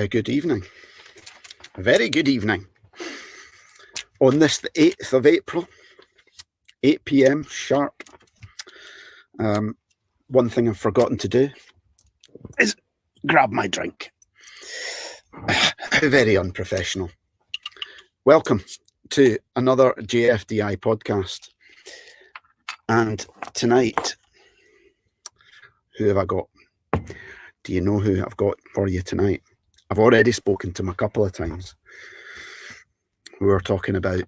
a good evening. A very good evening. On this, the 8th of April, 8 p.m. sharp. One thing I've forgotten to do is grab my drink. Very unprofessional. Welcome to another JFDI podcast. And tonight, who have I got? Do you know who I've got for you tonight? I've already spoken to him a couple of times. We were talking about,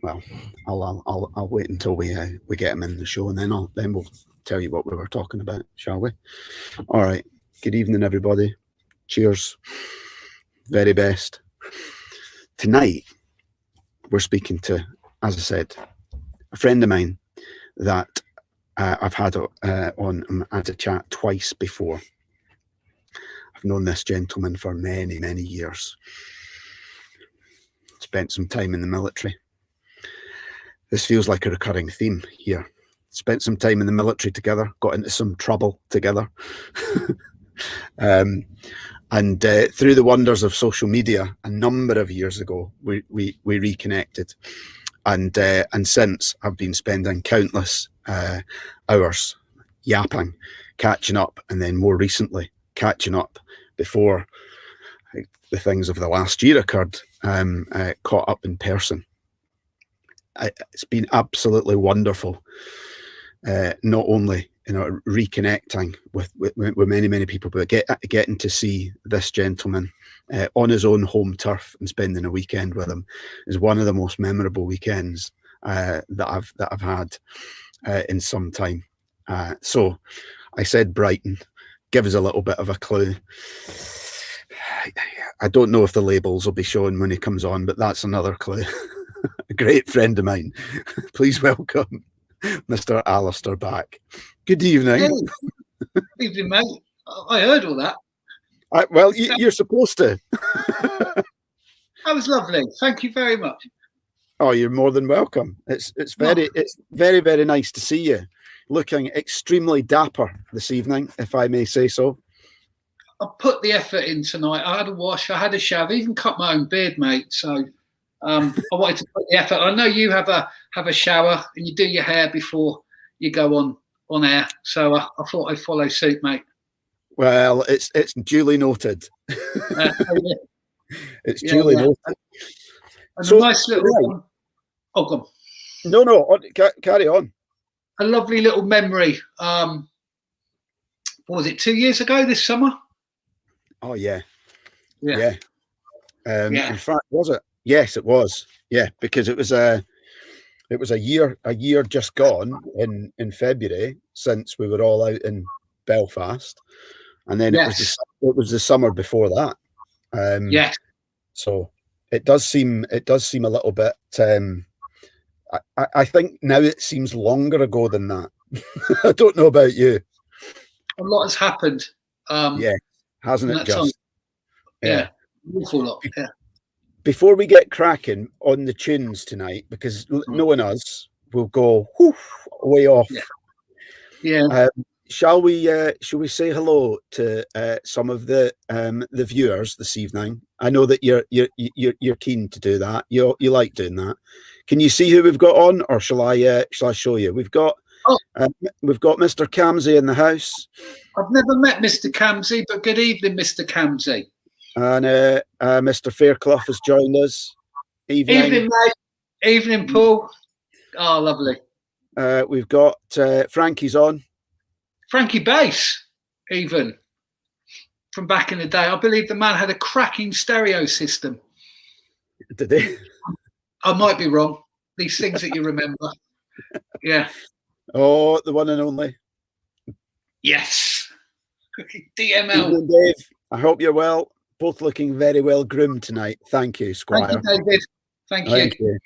well, I'll wait until we get him in the show, and then we'll tell you what we were talking about, shall we? All right. Good evening, everybody. Cheers. Very best. Tonight, we're speaking to, as I said, a friend of mine that I've had on had a chat twice before. I've known this gentleman for many, many years. Spent some time in the military. This feels like a recurring theme here. Spent some time in the military together, got into some trouble together. And through the wonders of social media, a number of years ago, we reconnected. And since I've been spending countless hours yapping, catching up, and then more recently catching up before the things of the last year occurred, caught up in person. It's been absolutely wonderful, not only reconnecting with many people, but getting to see this gentleman on his own home turf and spending a weekend with him is one of the most memorable weekends that I've had in some time. So I said Brighton. Give us a little bit of a clue. I don't know if the labels will be shown when he comes on, but that's another clue. A great friend of mine. Please welcome Mr. Alistair back. Good evening. Hey. Good evening, mate. I heard all that. Well, you're supposed to. That was lovely. Thank you very much. Oh, you're more than welcome. It's very, very nice to see you. Looking extremely dapper this evening, if I may say so. I put the effort in tonight. I had a wash, I had a shower, even cut my own beard, mate. So I wanted to put the effort. I know you have a shower and you do your hair before you go on air. So I thought I'd follow suit, mate. Well, it's duly noted. It's duly noted. And so, a nice little. Oh, go on. No, carry on. A lovely little memory. What was it, 2 years ago this summer? Oh, yeah. Yeah. In fact, was it? Yes, it was. Yeah, because it was a year just gone in February since we were all out in Belfast, and then it was the summer before that. Yes. So it does seem a little bit. I think now it seems longer ago than that. I don't know about you. A lot has happened. Yeah, hasn't it just? Yeah, an awful lot. Yeah. Before we get cracking on the tunes tonight, because knowing us, we'll go way off. Yeah. Shall we say hello to some of the viewers this evening? I know that you're keen to do that. You like doing that. Can you see who we've got on, or shall I show you? We've got Mr. Camsey in the house. I've never met Mr. Camsey, but good evening, Mr. Camsey. And Mr. Fairclough has joined us. Evening, mate. Evening, Paul. Oh, lovely. We've got Frankie's on. Frankie Bass, even from back in the day. I believe the man had a cracking stereo system. Did he? I might be wrong. These things that you remember. Yeah. Oh, the one and only. Yes. DML. Evening, Dave. I hope you're well. Both looking very well groomed tonight. Thank you, Squire. Thank you, David. Thank you.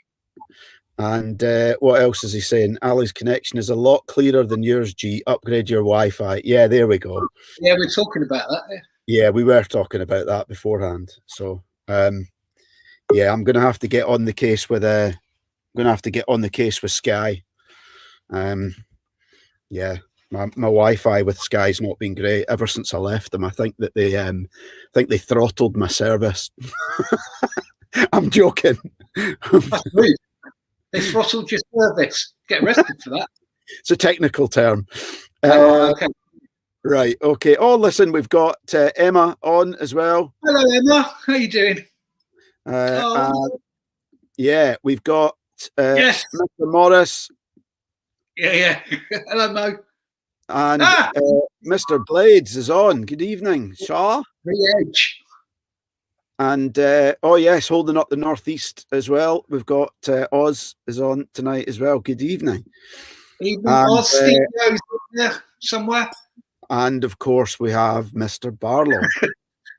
And what else is he saying? Ali's connection is a lot clearer than yours, G. Upgrade your Wi-Fi. Yeah, there we go. Yeah, we're talking about that. Yeah, we were talking about that beforehand. So, yeah, I'm going to have to get on the case with Sky. Yeah, my Wi-Fi with Sky's not been great ever since I left them. I think they throttled my service. I'm joking. That's rude. They throttled your service. Get arrested for that. It's a technical term. Okay. Right. Okay. Oh, listen, we've got Emma on as well. Hello, Emma. How you doing? Yeah, we've got yes, Mr. Morris. Yeah. Hello, Mo. And Mr. Blades is on. Good evening, Shaw. The Edge. And oh yes, holding up the Northeast as well. We've got Oz is on tonight as well. Good evening. Evening, Oz. Studios there somewhere. And of course, we have Mr. Barlow.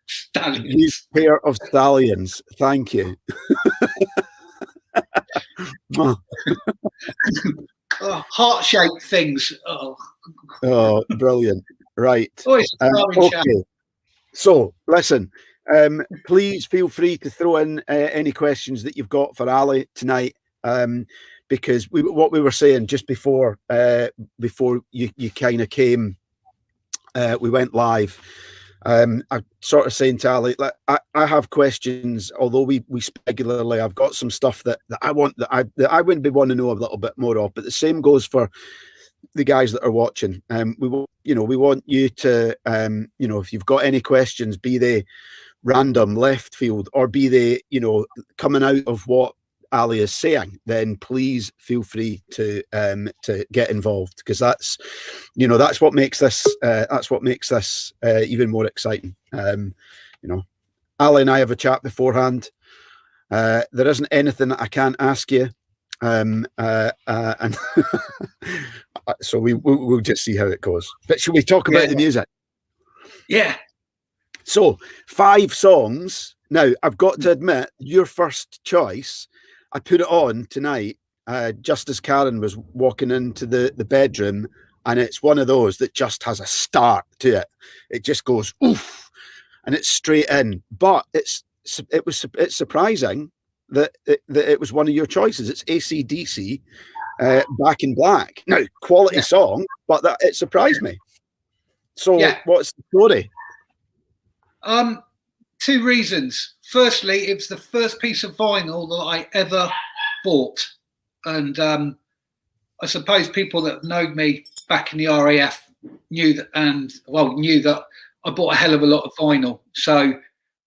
Stallions. You pair of stallions. Thank you. Heart-shaped things. Oh, brilliant. Right. Okay. So, listen, please feel free to throw in any questions that you've got for Ali tonight, because what we were saying just before you kind of came, we went live. I'm sort of saying to Ali, like, I have questions, although we speak regularly. I've got some stuff that I want that I would be want to know a little bit more of. But the same goes for the guys that are watching. We want you to, if you've got any questions, be they random left field or be they, coming out of what Ali is saying, then please feel free to get involved, because that's what makes this even more exciting. Ali and I have a chat beforehand. There isn't anything that I can't ask you, and so we'll just see how it goes. But should we talk about the music? Yeah. So 5 songs. Now, I've got to admit, your first choice, I put it on tonight just as Karen was walking into the bedroom, and it's one of those that just has a start to it. It just goes, oof, and it's straight in. But it's surprising that it was one of your choices. It's AC/DC, Back in Black. Now, quality song, but it surprised me. So what's the story? 2 reasons. Firstly, it was the first piece of vinyl that I ever bought. And I suppose people that know me back in the RAF knew that I bought a hell of a lot of vinyl. So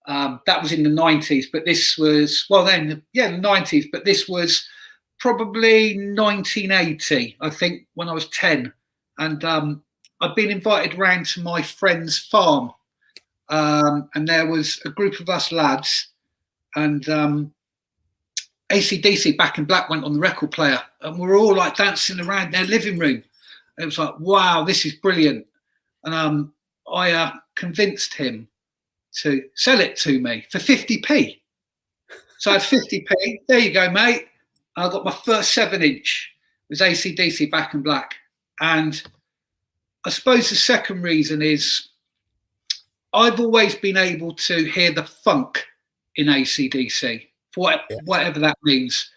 that was in the 90s, but this was, the 90s, but this was probably 1980, I think, when I was 10. And I'd been invited round to my friend's farm. And there was a group of us lads, and AC/DC Back in Black went on the record player, and we were all like dancing around their living room. It was like, wow, this is brilliant. And I convinced him to sell it to me for 50p. So I had 50p. There you go, mate. I got my first 7-inch. It was AC/DC Back in Black. And I suppose the second reason is I've always been able to hear the funk in AC/DC, for whatever that means.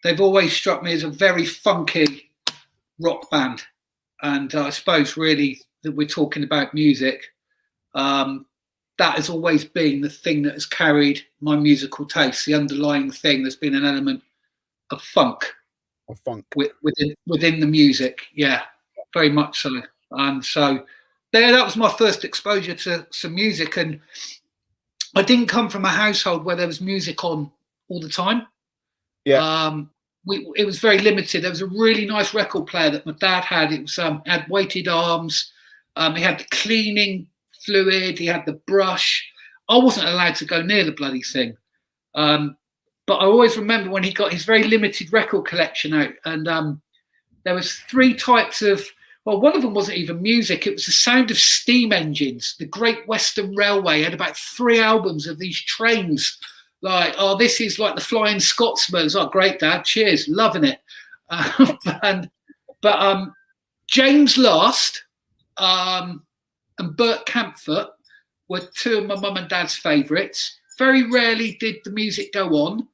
They've always struck me as a very funky rock band. And I suppose really that we're talking about music, that has always been the thing that has carried my musical taste. The underlying thing, there's been an element of funk. Within the music. Yeah, very much so. And so that was my first exposure to some music, and I didn't come from a household where there was music on all the time. It was very limited. There was a really nice record player that my dad had. It was had weighted arms. He had the cleaning fluid. He had the brush. I wasn't allowed to go near the bloody thing. But I always remember when he got his very limited record collection out, and there was 3 types of. Well, one of them wasn't even music. It was the sound of steam engines. The Great Western Railway had about 3 albums of these trains. Like, oh, this is like the Flying Scotsman. It's like, great, Dad. Cheers. Loving it. But James Last and Bert Kaempfert were 2 of my mum and dad's favourites. Very rarely did the music go on.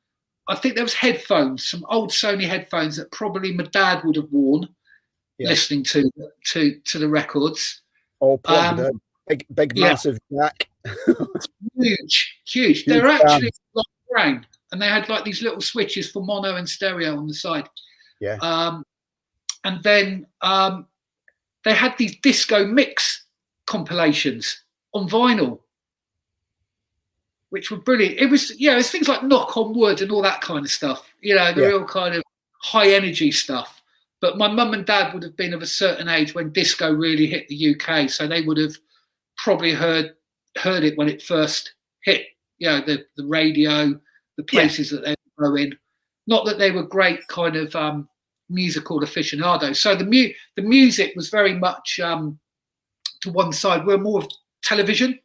I think there was headphones, some old Sony headphones that probably my dad would have worn. listening to the records. All plugged in. Big massive jack. Huge. They're actually like brain, and they had like these little switches for mono and stereo on the side. Yeah. And then they had these disco mix compilations on vinyl, which were brilliant. It was it's things like Knock on Wood and all that kind of stuff. The real kind of high energy stuff. But my mum and dad would have been of a certain age when disco really hit the UK, so they would have probably heard it when it first hit, the radio, the places that they were going. Not that they were great kind of musical aficionados. So the music was very much to one side. We're more of television.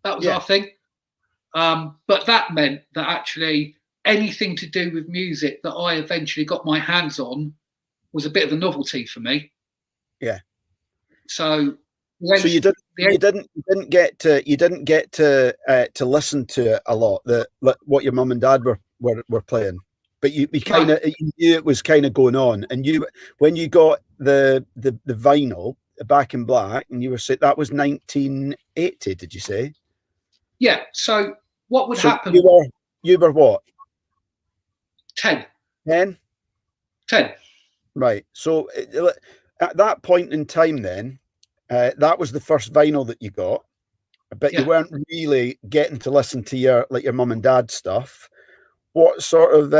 That was our thing. But that meant that actually anything to do with music that I eventually got my hands on was a bit of a novelty for me. Yeah. So you didn't get to listen to it a lot. What your mum and dad were playing, but you kind of knew it was kind of going on. And when you got the vinyl Back in Black, and you were saying that was 1980. Did you say? Yeah. So what would happen? You were what? 10. 10. Right. So at that point in time, then that was the first vinyl that you got. But you weren't really getting to listen to your mum and dad stuff. What sort of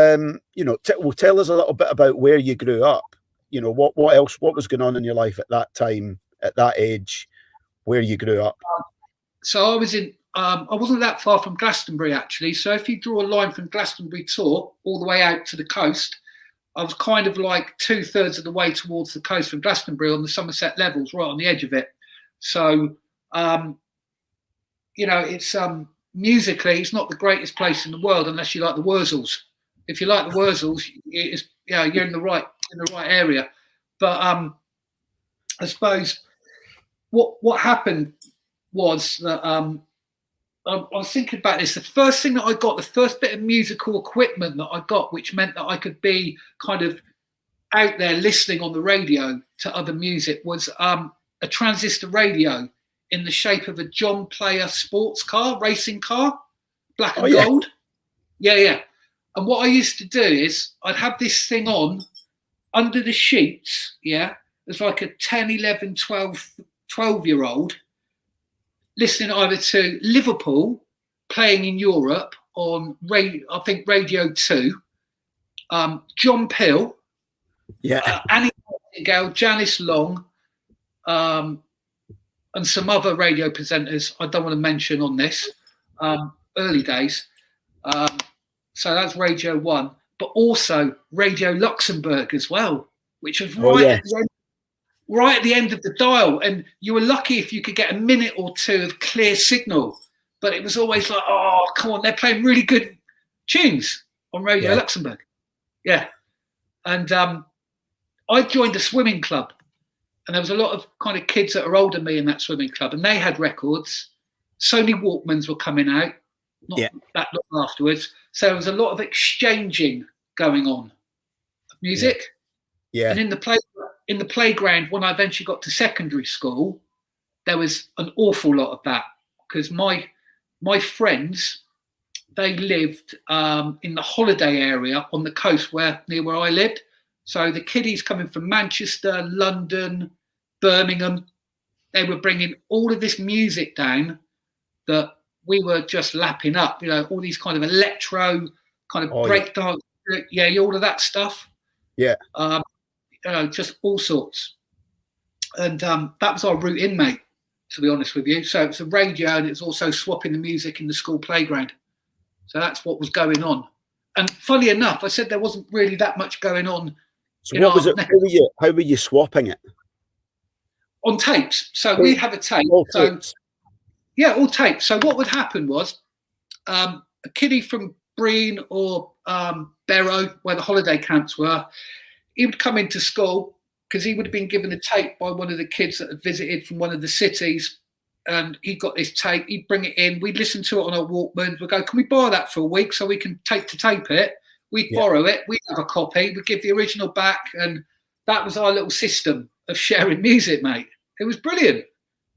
tell us a little bit about where you grew up. What else? What was going on in your life at that time, at that age, where you grew up? So I was in. I wasn't that far from Glastonbury actually. So if you draw a line from Glastonbury Tor all the way out to the coast, I was kind of like 2/3 of the way towards the coast from Glastonbury on the Somerset Levels, right on the edge of it. So, it's musically, it's not the greatest place in the world unless you like the Wurzels. If you like the Wurzels, you're in the right area. But I suppose what happened was that I was thinking about this. The first thing that I got, the first bit of musical equipment that I got, which meant that I could be kind of out there listening on the radio to other music, was a transistor radio in the shape of a John Player sports car, racing car, black and gold. Yeah. And what I used to do is I'd have this thing on under the sheets. Yeah. It's like a 10, 11, 12-year-old listening either to Liverpool playing in Europe on Radio 2, John Peel, Annie Nightingale, Janice Long, and some other radio presenters I don't want to mention on this, early days. So that's Radio 1, but also Radio Luxembourg as well, which was right at the end of the dial, and you were lucky if you could get a minute or two of clear signal. But it was always like, oh, come on, they're playing really good tunes on Radio Luxembourg. Yeah. And I joined a swimming club, and there was a lot of kind of kids that are older than me in that swimming club, and they had records. Sony Walkmans were coming out, not that long afterwards. So there was a lot of exchanging going on of music. Yeah. And in the playground, when I eventually got to secondary school, there was an awful lot of that, because my friends, they lived in the holiday area on the coast near where I lived. So the kiddies coming from Manchester, London, Birmingham, they were bringing all of this music down that we were just lapping up, all these kind of electro, kind of breakdance, all of that stuff. Yeah. Just all sorts. And that was our route in, mate, to be honest with you. So it's a radio, and it's also swapping the music in the school playground. So that's what was going on. And funny enough, I said there wasn't really that much going on. So what was it? How were you swapping it? On tapes. So we'd have a tape. All tapes. All tapes. So what would happen was a kiddie from Breen or Barrow, where the holiday camps were, he would come into school because he would have been given a tape by one of the kids that had visited from one of the cities, and he got this tape. He'd bring it in. We'd listen to it on our Walkman. We'd go, can we borrow that for a week so we can tape it? We'd borrow it. We'd have a copy. We'd give the original back, and that was our little system of sharing music, mate. It was brilliant.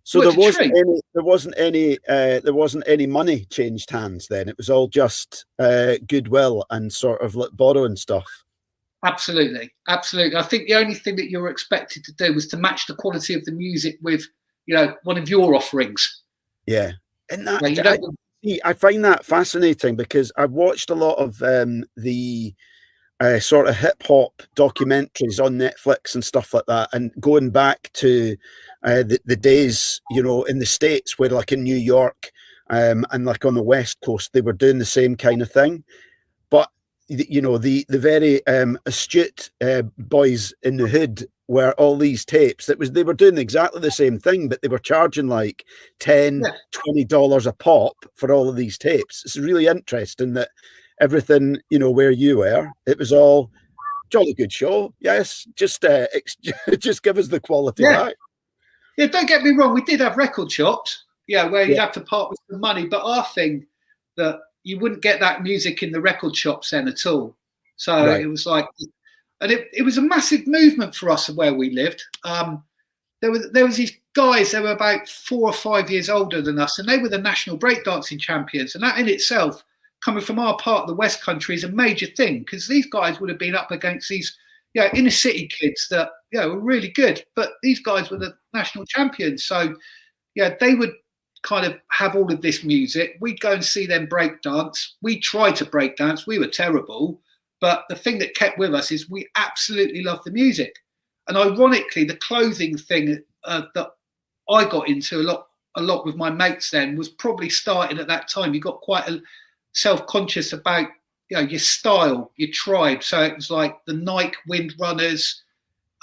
So there wasn't any money changed hands then. It was all just goodwill and sort of like borrowing stuff. Absolutely. I think the only thing that you were expected to do was to match the quality of the music with, one of your offerings. Yeah, and I find that fascinating because I've watched a lot of the sort of hip hop documentaries on Netflix and stuff like that, and going back to the days, in the States where, like in New York and like on the West Coast, they were doing the same kind of thing. But the very astute boys in the hood were all these tapes they were doing exactly the same thing, but they were charging like $10-$20 a pop for all of these tapes. It's really interesting that everything, where you were, it was all jolly good show. Yes, just give us the quality back. Yeah, don't get me wrong. We did have record shops, where you'd have to part with the money. But our thing, that you wouldn't get that music in the record shops then at all. So It was like, and it was a massive movement for us where we lived. There was these guys, they were about 4 or 5 years older than us, and they were the national breakdancing champions. And that in itself, coming from our part of the West Country, is a major thing, because these guys would have been up against these inner city kids that were really good, but these guys were the national champions. So they would kind of have all of this music. We'd go and see them breakdance. We tried to breakdance. We were terrible, but the thing that kept with us is we absolutely loved the music. And ironically, the clothing thing that I got into a lot with my mates then was probably starting at that time. You got quite self-conscious about your style, your tribe. So it was like the Nike Windrunners,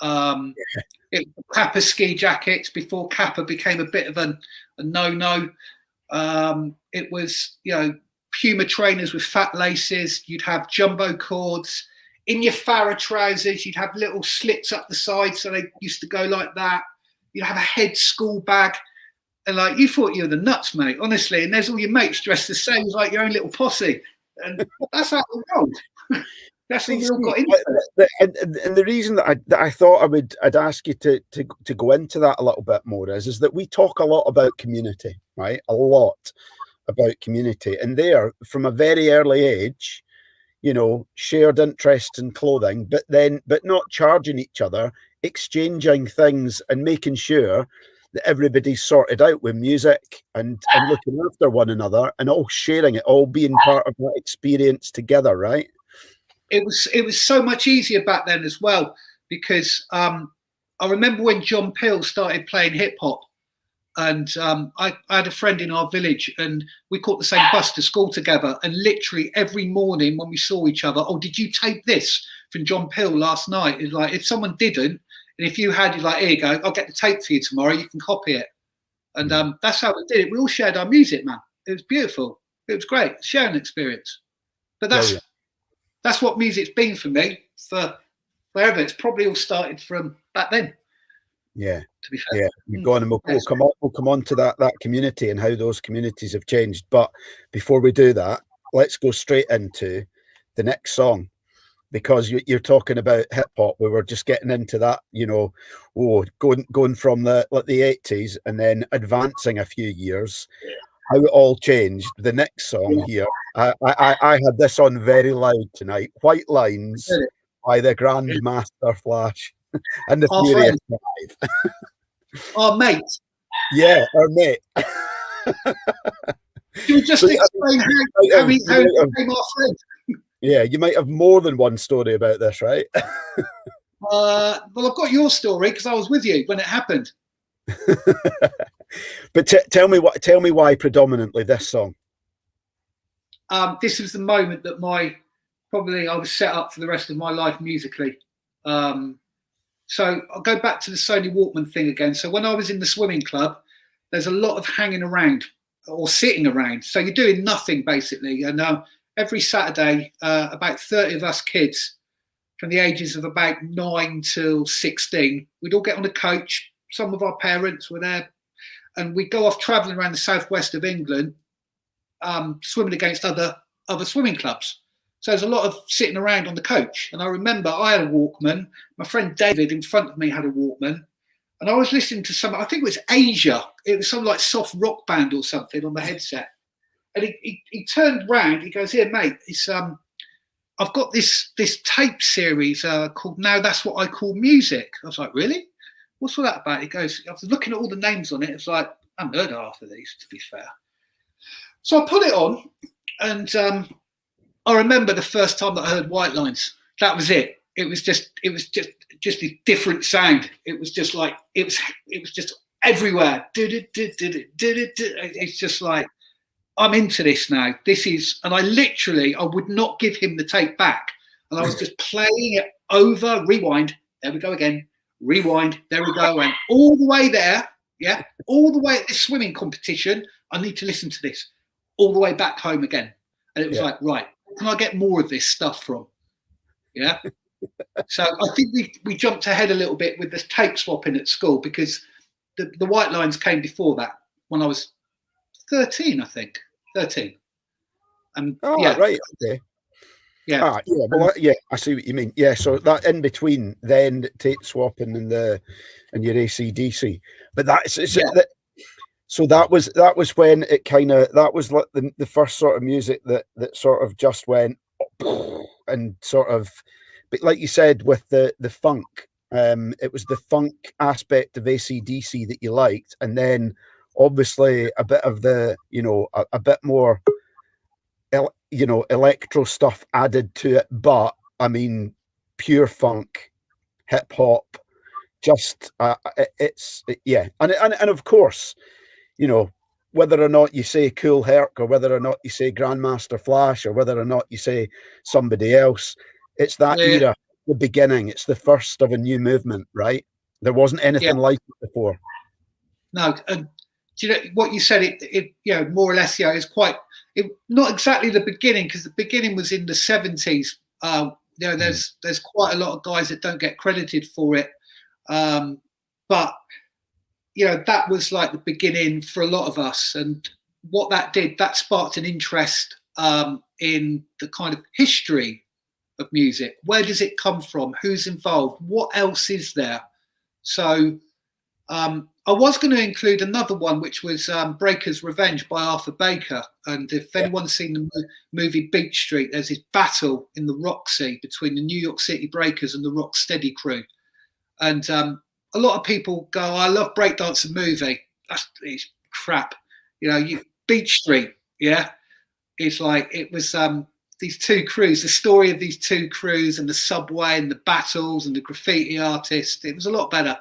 Kappa ski jackets before Kappa became a bit of a no-no. It was Puma trainers with fat laces. You'd have jumbo cords. In your Farah trousers, you'd have little slits up the side, so they used to go like that. You'd have a head school bag. And like, you thought you were the nuts, mate, honestly. And there's all your mates dressed the same as like your own little posse. And that's how it rolled. That's what we all got into. And the reason that I thought I'd ask you to go into that a little bit more is that we talk a lot about community, right? A lot about community. And there, from a very early age, shared interest in clothing, but not charging each other, exchanging things and making sure that everybody's sorted out with music and looking after one another and all sharing it, all being part of that experience together, right? It was so much easier back then as well, because I remember when John Peel started playing hip hop, and I had a friend in our village, and we caught the same bus to school together. And literally every morning when we saw each other, oh, did you tape this from John Peel last night? It's like, if someone didn't, and if you had, you're like, here you go, I'll get the tape for you tomorrow. You can copy it. And that's how we did it. We all shared our music, man. It was beautiful. It was great, sharing experience. But that's what music's been for me for forever. It's probably all started from back then. Yeah, to be fair. Yeah. We've gone and we'll come on to that community and how those communities have changed. But before we do that, let's go straight into the next song, because you're talking about hip hop. We were just getting into that, going from the 80s and then advancing a few years. How it all changed. The next song here, I had this on very loud tonight. White Lines by the Grandmaster Flash and the Furious Five. Our mate. Yeah, our mate. You just explain how he became our friend. Yeah, you might have more than one story about this, right? Well, I've got your story because I was with you when it happened. But tell me why predominantly this song. This was the moment that I was set up for the rest of my life musically. So I'll go back to the Sony Walkman thing again. So when I was in the swimming club, there's a lot of hanging around or sitting around. So you're doing nothing basically. And every Saturday, about 30 of us kids from the ages of about 9 till 16, we'd all get on a coach. Some of our parents were there, and we'd go off traveling around the southwest of England, swimming against other swimming clubs. So there's a lot of sitting around on the coach. And I remember I had a Walkman. My friend David in front of me had a Walkman. and I was listening to some, I think it was Asia. It was some like soft rock band or something on the headset. And he turned round, he goes, "Here, mate, it's I've got this tape series called Now That's What I Call Music." I was like, "Really? What's all that about?" He goes, "I was looking at all the names on it. It's like, I haven't heard of half of these, to be fair." So I put it on, and I remember the first time that I heard White Lines. That was it. It was just a different sound. It was just like it was just everywhere. It's just like, I'm into this now. This is, and I would not give him the tape back, and I was just playing it over, rewind. There we go again. Rewind. There we go, and all the way there. Yeah, all the way at this swimming competition. I need to listen to this. All the way back home again, and it was like, right, where can I get more of this stuff from? Yeah. So I think we jumped ahead a little bit with the tape swapping at school, because the White Lines came before that when I was 13, I think. 13. And right, okay. Yeah. Well, I see what you mean. Yeah, so that in between then tape swapping and your AC/DC. But so that was when it that was like the first sort of music that sort of just went and sort of, but like you said, with the funk, it was the funk aspect of AC/DC that you liked, and then obviously a bit of the, a bit more, electro stuff added to it. But I mean, pure funk, hip hop, just and of course, whether or not you say Cool Herc, or whether or not you say Grandmaster Flash, or whether or not you say somebody else, it's that era, the beginning. It's the first of a new movement, right? There wasn't anything like it before. No, and do you know what you said? It more or less, it's quite, not exactly the beginning, because the beginning was in the 70s. There's quite a lot of guys that don't get credited for it, but that was like the beginning for a lot of us. And what that did, that sparked an interest in the kind of history of music. Where does it come from? Who's involved? What else is there? So I was going to include another one, which was Breaker's Revenge by Arthur Baker. And if anyone's seen the movie Beach Street, there's this battle in the Roxy between the New York City Breakers and the Rocksteady crew. And a lot of people go, "I love breakdance and movie." It's crap. Beach Street, it's like, it was these two crews, the story of these two crews and the subway and the battles and the graffiti artists. It was a lot better.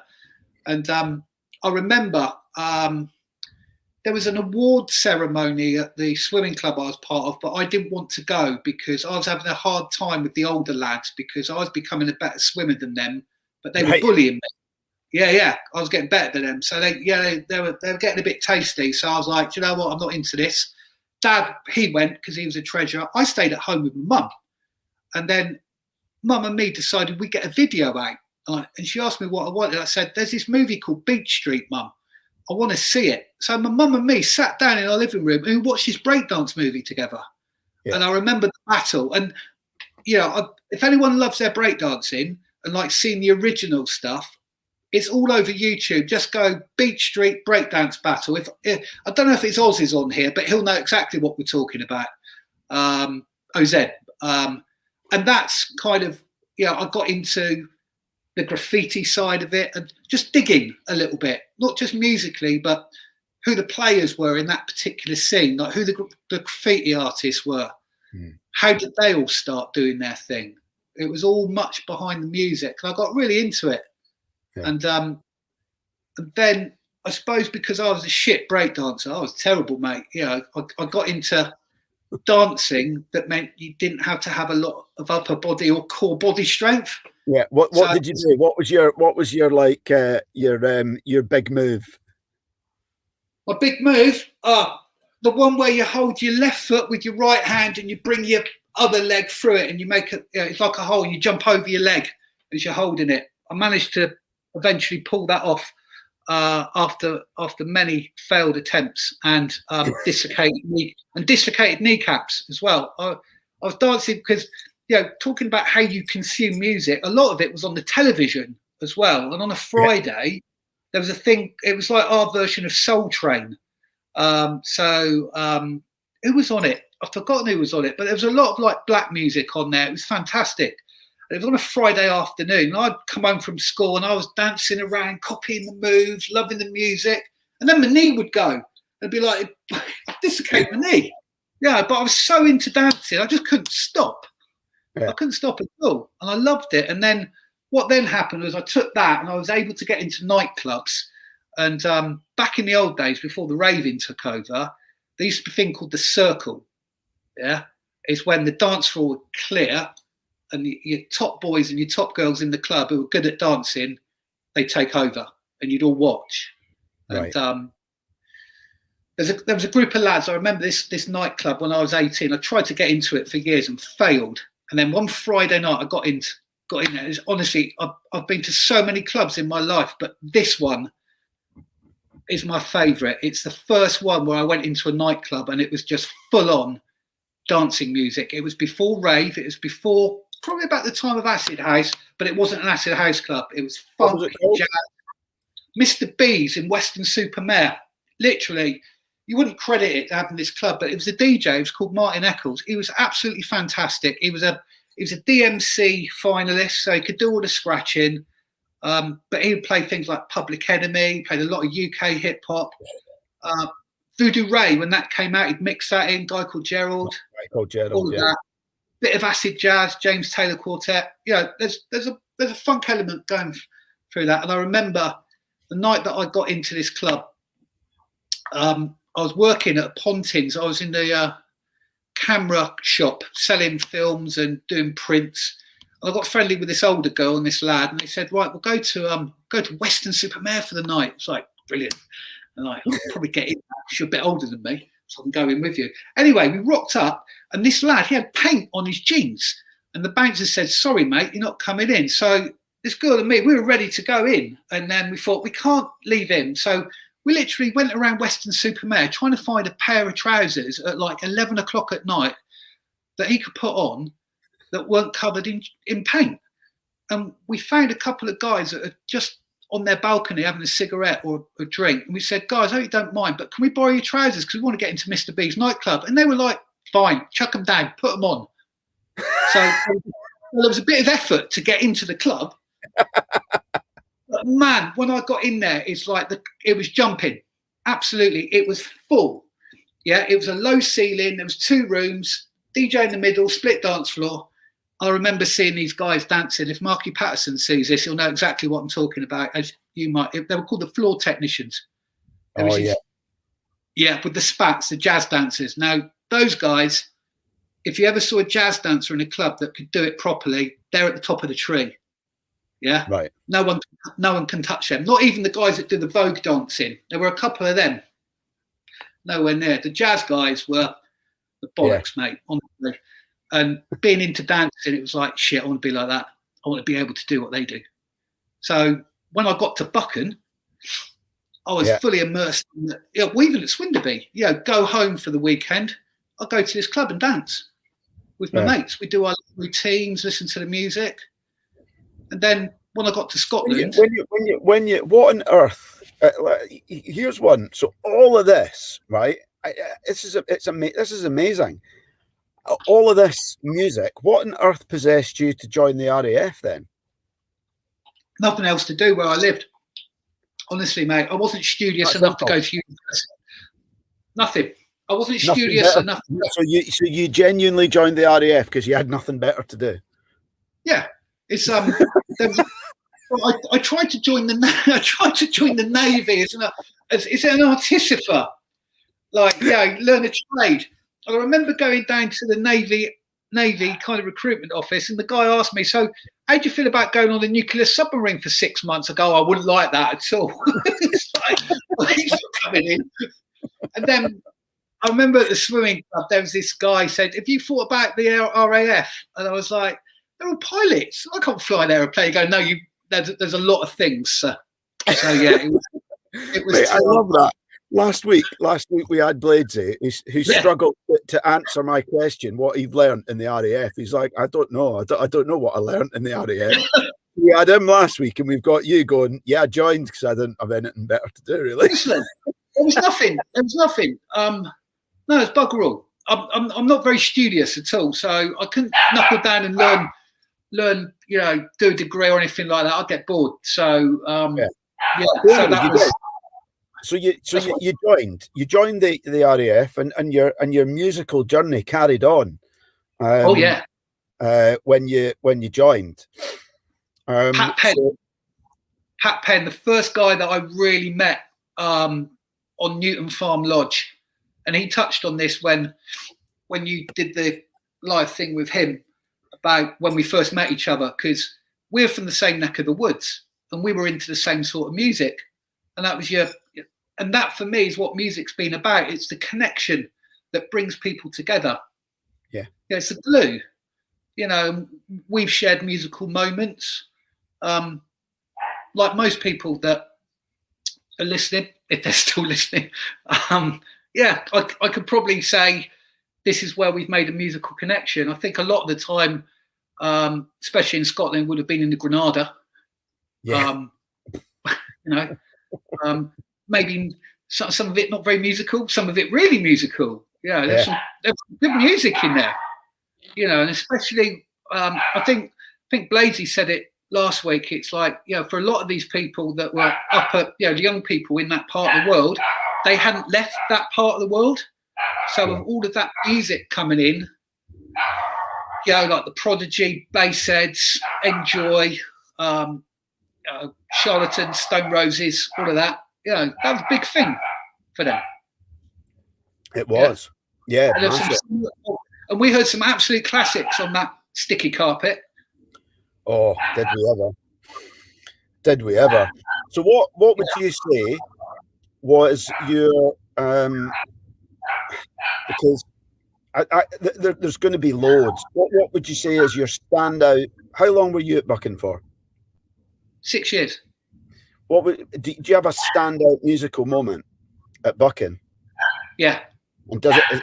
And I remember there was an award ceremony at the swimming club I was part of, but I didn't want to go because I was having a hard time with the older lads, because I was becoming a better swimmer than them, but they were bullying me. I was getting better than them. So they were getting a bit tasty. So I was like, "Do you know what? I'm not into this." Dad, he went because he was a treasure. I stayed at home with my mum. And then Mum and me decided we'd get a video out. And she asked me what I wanted. I said, "There's this movie called Beach Street, Mum. I want to see it." So my mum and me sat down in our living room and we watched this breakdance movie together. Yeah. And I remember the battle. And, if anyone loves their breakdancing and like seeing the original stuff, it's all over YouTube. Just go Beach Street breakdance battle. If I don't know if it's Oz's on here, but he'll know exactly what we're talking about. OZ. And that's kind of, I got into the graffiti side of it and just digging a little bit, not just musically, but who the players were in that particular scene, like who the graffiti artists were. How did they all start doing their thing? It was all much behind the music, and I got really into it. Yeah. And then I suppose because I was a shit breakdancer, I was terrible, mate. I got into dancing that meant you didn't have to have a lot of upper body or core body strength. Yeah. What did you do? What was your like your big move? My big move? The one where you hold your left foot with your right hand and you bring your other leg through it and you make it's like a hole and you jump over your leg as you're holding it. I managed to eventually pull that off after many failed attempts and dislocated kneecaps as well. I was dancing because, talking about how you consume music, a lot of it was on the television as well. And on a Friday, there was a thing. It was like our version of Soul Train. Who was on it? I've forgotten who was on it, but there was a lot of like black music on there. It was fantastic. It was on a Friday afternoon. And I'd come home from school and I was dancing around, copying the moves, loving the music. And then my knee would go. I'd be like, I dislocate my knee. Yeah, but I was so into dancing, I just couldn't stop. Yeah. I couldn't stop at all. And I loved it. And then what then happened was I took that and I was able to get into nightclubs. And back in the old days, before the raving took over, there used to be a thing called the circle. Yeah, it's when the dance floor would clear and your top boys and your top girls in the club who were good at dancing, they take over and you'd all watch. Right. And there was a group of lads. I remember this nightclub when I was 18. I tried to get into it for years and failed. And then one Friday night I got in there. Honestly, I've been to so many clubs in my life, but this one is my favourite. It's the first one where I went into a nightclub and it was just full on dancing music. It was before rave. It was before probably about the time of acid house, but it wasn't an acid house club. It was funk, jazz. Mr. B's in Weston-super-Mare. Literally, you wouldn't credit it having this club, but it was a DJ. It was called Martin Eccles. He was absolutely fantastic. He was a DMC finalist, so he could do all the scratching. But he would play things like Public Enemy. He played a lot of UK hip hop. Voodoo Ray, when that came out, he'd mix that in. Guy called Gerald. All of that. Bit of acid jazz, James Taylor Quartet. There's a funk element going through that. And I remember the night that I got into this club, I was working at Pontins. I was in the camera shop selling films and doing prints. And I got friendly with this older girl and this lad, and they said, "Right, we'll go to Weston-super-Mare for the night." It's like, brilliant. And I'll probably get in because you're a bit older than me, so I can go in with you. Anyway, we rocked up, and this lad, he had paint on his jeans, and the bouncer said, "Sorry, mate, you're not coming in." So this girl and me, we were ready to go in, and then we thought we can't leave him, so we literally went around Weston-super-Mare trying to find a pair of trousers at like 11 o'clock at night that he could put on that weren't covered in paint. And we found a couple of guys that are just on their balcony having a cigarette or a drink. And we said, "Guys, I hope you don't mind, but can we borrow your trousers? Because we want to get into Mr. B's nightclub." And they were like, "Fine, chuck them down, put them on." So there was a bit of effort to get into the club. But man, when I got in there, it's like it was jumping. Absolutely. It was full. Yeah, it was a low ceiling. There was 2 rooms, DJ in the middle, split dance floor. I remember seeing these guys dancing. If Marky Patterson sees this, he'll know exactly what I'm talking about. As you might, they were called the floor technicians. Yeah, with the spats, the jazz dancers. Now, those guys, if you ever saw a jazz dancer in a club that could do it properly, they're at the top of the tree. Yeah, right. No one can touch them. Not even the guys that do the Vogue dancing. There were a couple of them. Nowhere near. The jazz guys were the bollocks, mate. Honestly. And being into dancing, it was like, shit, I want to be like that. I want to be able to do what they do. So when I got to Buchan, I was fully immersed in even at Swinderby. Go home for the weekend. I'll go to this club and dance with my mates. We do our routines, listen to the music. And then when I got to Scotland, when you what on earth? Here's one. So all of this, right? This is amazing. All of this music. What on earth possessed you to join the RAF then? Nothing else to do where I lived. Honestly, mate, I wasn't studious enough to go to university. Nothing. I wasn't studious enough. So you genuinely joined the RAF because you had nothing better to do. Yeah. It's I tried to join the Navy as an artificer, learn a trade. I remember going down to the Navy kind of recruitment office, and the guy asked me, "So, how do you feel about going on a nuclear submarine for 6 months?" I go, "I wouldn't like that at all." It's like, he's not coming in. And then I remember at the swimming club, there was this guy said, "Have you thought about the RAF?" And I was like, "They're all pilots. I can't fly an aeroplane." You go, "No, there's a lot of things." So yeah, it was. Mate, I love that. Last week we had Bladesy, who struggled to answer my question, what he'd learned in the RAF. He's like, "I don't know. I don't know what I learned in the RAF." we had him last week, and we've got you going, yeah, I joined because I didn't have anything better to do, really. Listen, there was nothing. There was nothing. No, it's bugger all. I'm not very studious at all, so I couldn't knuckle down and learn, do a degree or anything like that. I'd get bored. So Yeah. So that was. So you joined the RAF, and your musical journey carried on. Oh yeah. When you joined. Pat Penn, the first guy that I really met on Newton Farm Lodge, and he touched on this when you did the live thing with him about when we first met each other, because we're from the same neck of the woods and we were into the same sort of music, and that for me is what music's been about. It's the connection that brings people together. Yeah, it's the glue. We've shared musical moments. Like most people that are listening, if they're still listening, I could probably say this is where we've made a musical connection. I think a lot of the time, especially in Scotland, would have been in the Granada. Yeah. Maybe some of it not very musical, some of it really musical. There's some good music in there. And especially, I think Bladesy said it last week. It's like, for a lot of these people that were up at, the young people in that part of the world, they hadn't left that part of the world. So with all of that music coming in, like the Prodigy, Bassheads, Enjoy, Charlatans, Stone Roses, all of that, that was a big thing for them. It was. Yeah. And we heard some absolute classics on that sticky carpet. Oh, did we ever? So what would you say was your because there's going to be loads. What would you say is your standout? How long were you at Buchan for? 6 years. Do you have a standout musical moment at Buchan? Yeah. And does that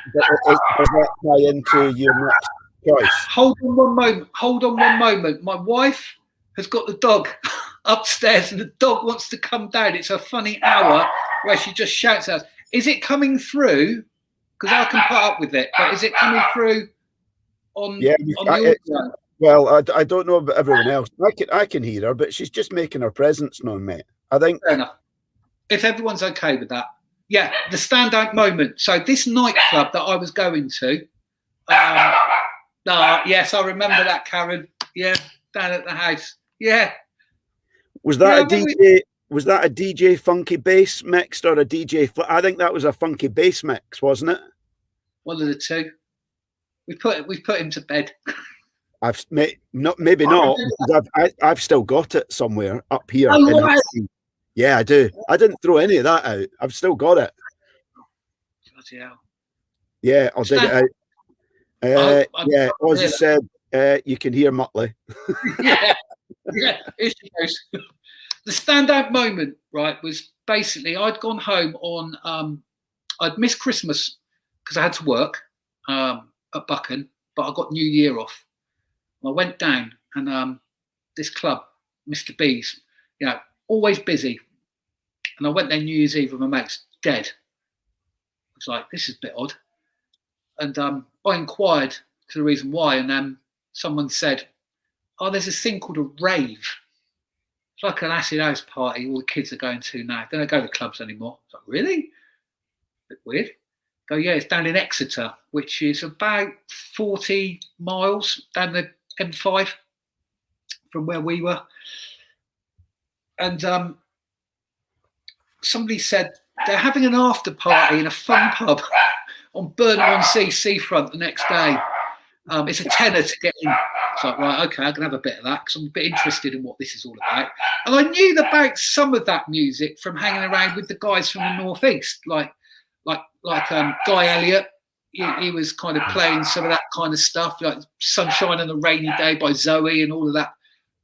tie into your next choice? Hold on one moment. My wife has got the dog upstairs and the dog wants to come down. It's a funny hour where she just shouts at us. Is it coming through? Because I can put up with it, but is it coming through on the audio? Well, I don't know about everyone else. I can hear her, but she's just making her presence known, mate. I think. Fair enough. If everyone's okay with that. Yeah, the standout moment. So this nightclub that I was going to, yes, I remember that, Karen. Yeah, down at the house. Yeah. Was that a DJ? Was that a DJ funky bass mixed or a DJ? I think that was a funky bass mix, wasn't it? One of the two. We've put him to bed. Maybe not. I've still got it somewhere up here. Yeah, I do. I didn't throw any of that out. I've still got it. Bloody hell. Yeah, I'll dig it out. Ozzy said you can hear Muttley. Yeah, here she goes. The standout moment, right, was basically I'd gone home on I'd missed Christmas because I had to work at Buchan, but I got New Year off. I went down and this club, Mr. B's, always busy. And I went there New Year's Eve with my mates, dead. I was like, this is a bit odd. And I inquired to the reason why, and someone said, oh, there's this thing called a rave. It's like an acid house party all the kids are going to now. They don't go to clubs anymore. I was like, really? A bit weird. Go, yeah, it's down in Exeter, which is about 40 miles down the M5 from where we were. And somebody said they're having an after party in a fun pub on Burnham-on-Sea seafront the next day. It's a tenner to get in. It's like, right, okay, I can have a bit of that because I'm a bit interested in what this is all about. And I knew about some of that music from hanging around with the guys from the Northeast, like Guy Elliott. He was kind of playing some of that kind of stuff, like Sunshine on a Rainy Day by Zoe and all of that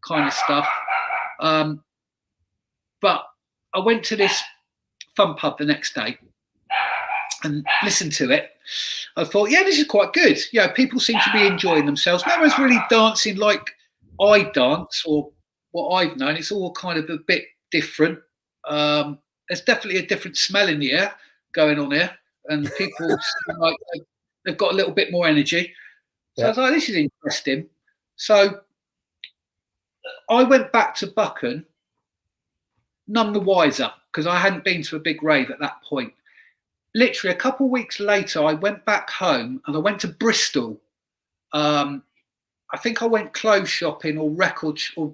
kind of stuff. But I went to this fun pub the next day and listened to it. I thought, yeah, this is quite good. People seem to be enjoying themselves. No one's really dancing like I dance or what I've known, it's all kind of a bit different. There's definitely a different smell in the air going on here, and people seem like they've got a little bit more energy. So I was like, this is interesting. So I went back to Buchan, none the wiser, because I hadn't been to a big rave at that point. Literally a couple of weeks later, I went back home and I went to Bristol. I think I went clothes shopping or or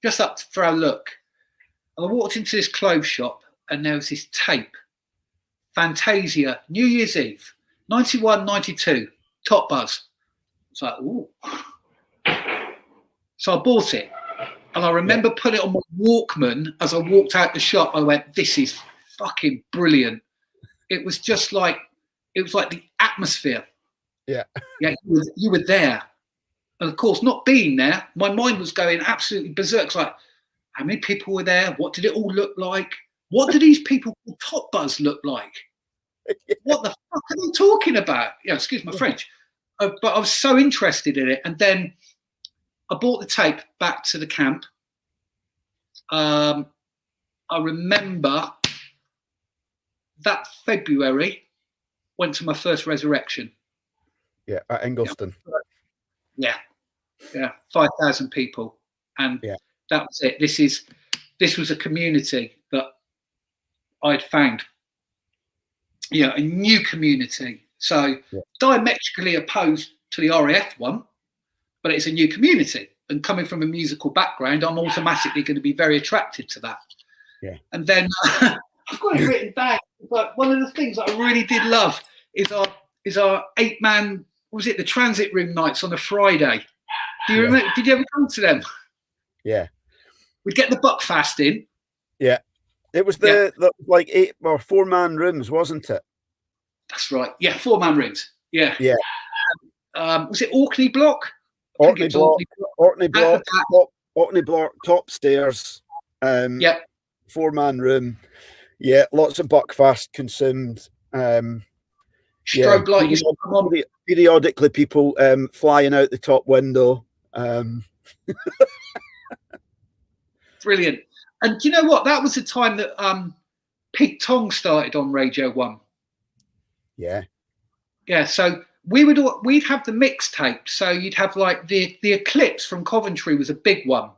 just up for a look. And I walked into this clothes shop and there was this tape, Fantasia, New Year's Eve, 91, 92, Top Buzz. It's like, ooh. So I bought it. And I remember putting it on my Walkman as I walked out the shop. I went, this is fucking brilliant. It was just like, it was like the atmosphere. Yeah. Yeah, you were there. And of course, not being there, my mind was going absolutely berserk. It's like, how many people were there? What did it all look like? What do these people called Top Buzz look like? What the fuck are they talking about? Yeah, excuse my French. But I was so interested in it. And then I brought the tape back to the camp. I remember that February went to my first resurrection. Yeah, at Ingliston. Yeah, 5,000 people, and that was it. This was a community that I'd found. A new community. So diametrically opposed to the RAF one, but it's a new community. And coming from a musical background, I'm automatically going to be very attracted to that. Yeah. And then I've got it written down. But one of the things that I really did love is our 8-man. What was it? The transit room nights on a Friday. Do you remember? Did you ever come to them? Yeah. We'd get the Buckfast in. Yeah. It was the like 8 or 4-man rooms, wasn't it? That's right. Yeah, 4-man rooms. Yeah. Yeah. Was it Orkney Block? Orkney Block, top stairs. 4-man room. Yeah, lots of Buckfast consumed. Strobe light. Periodically, people flying out the top window. Brilliant. And do you know what? That was the time that Pete Tong started on Radio 1. Yeah. Yeah. So we'd have the mixtape. So you'd have like the Eclipse from Coventry was a big one.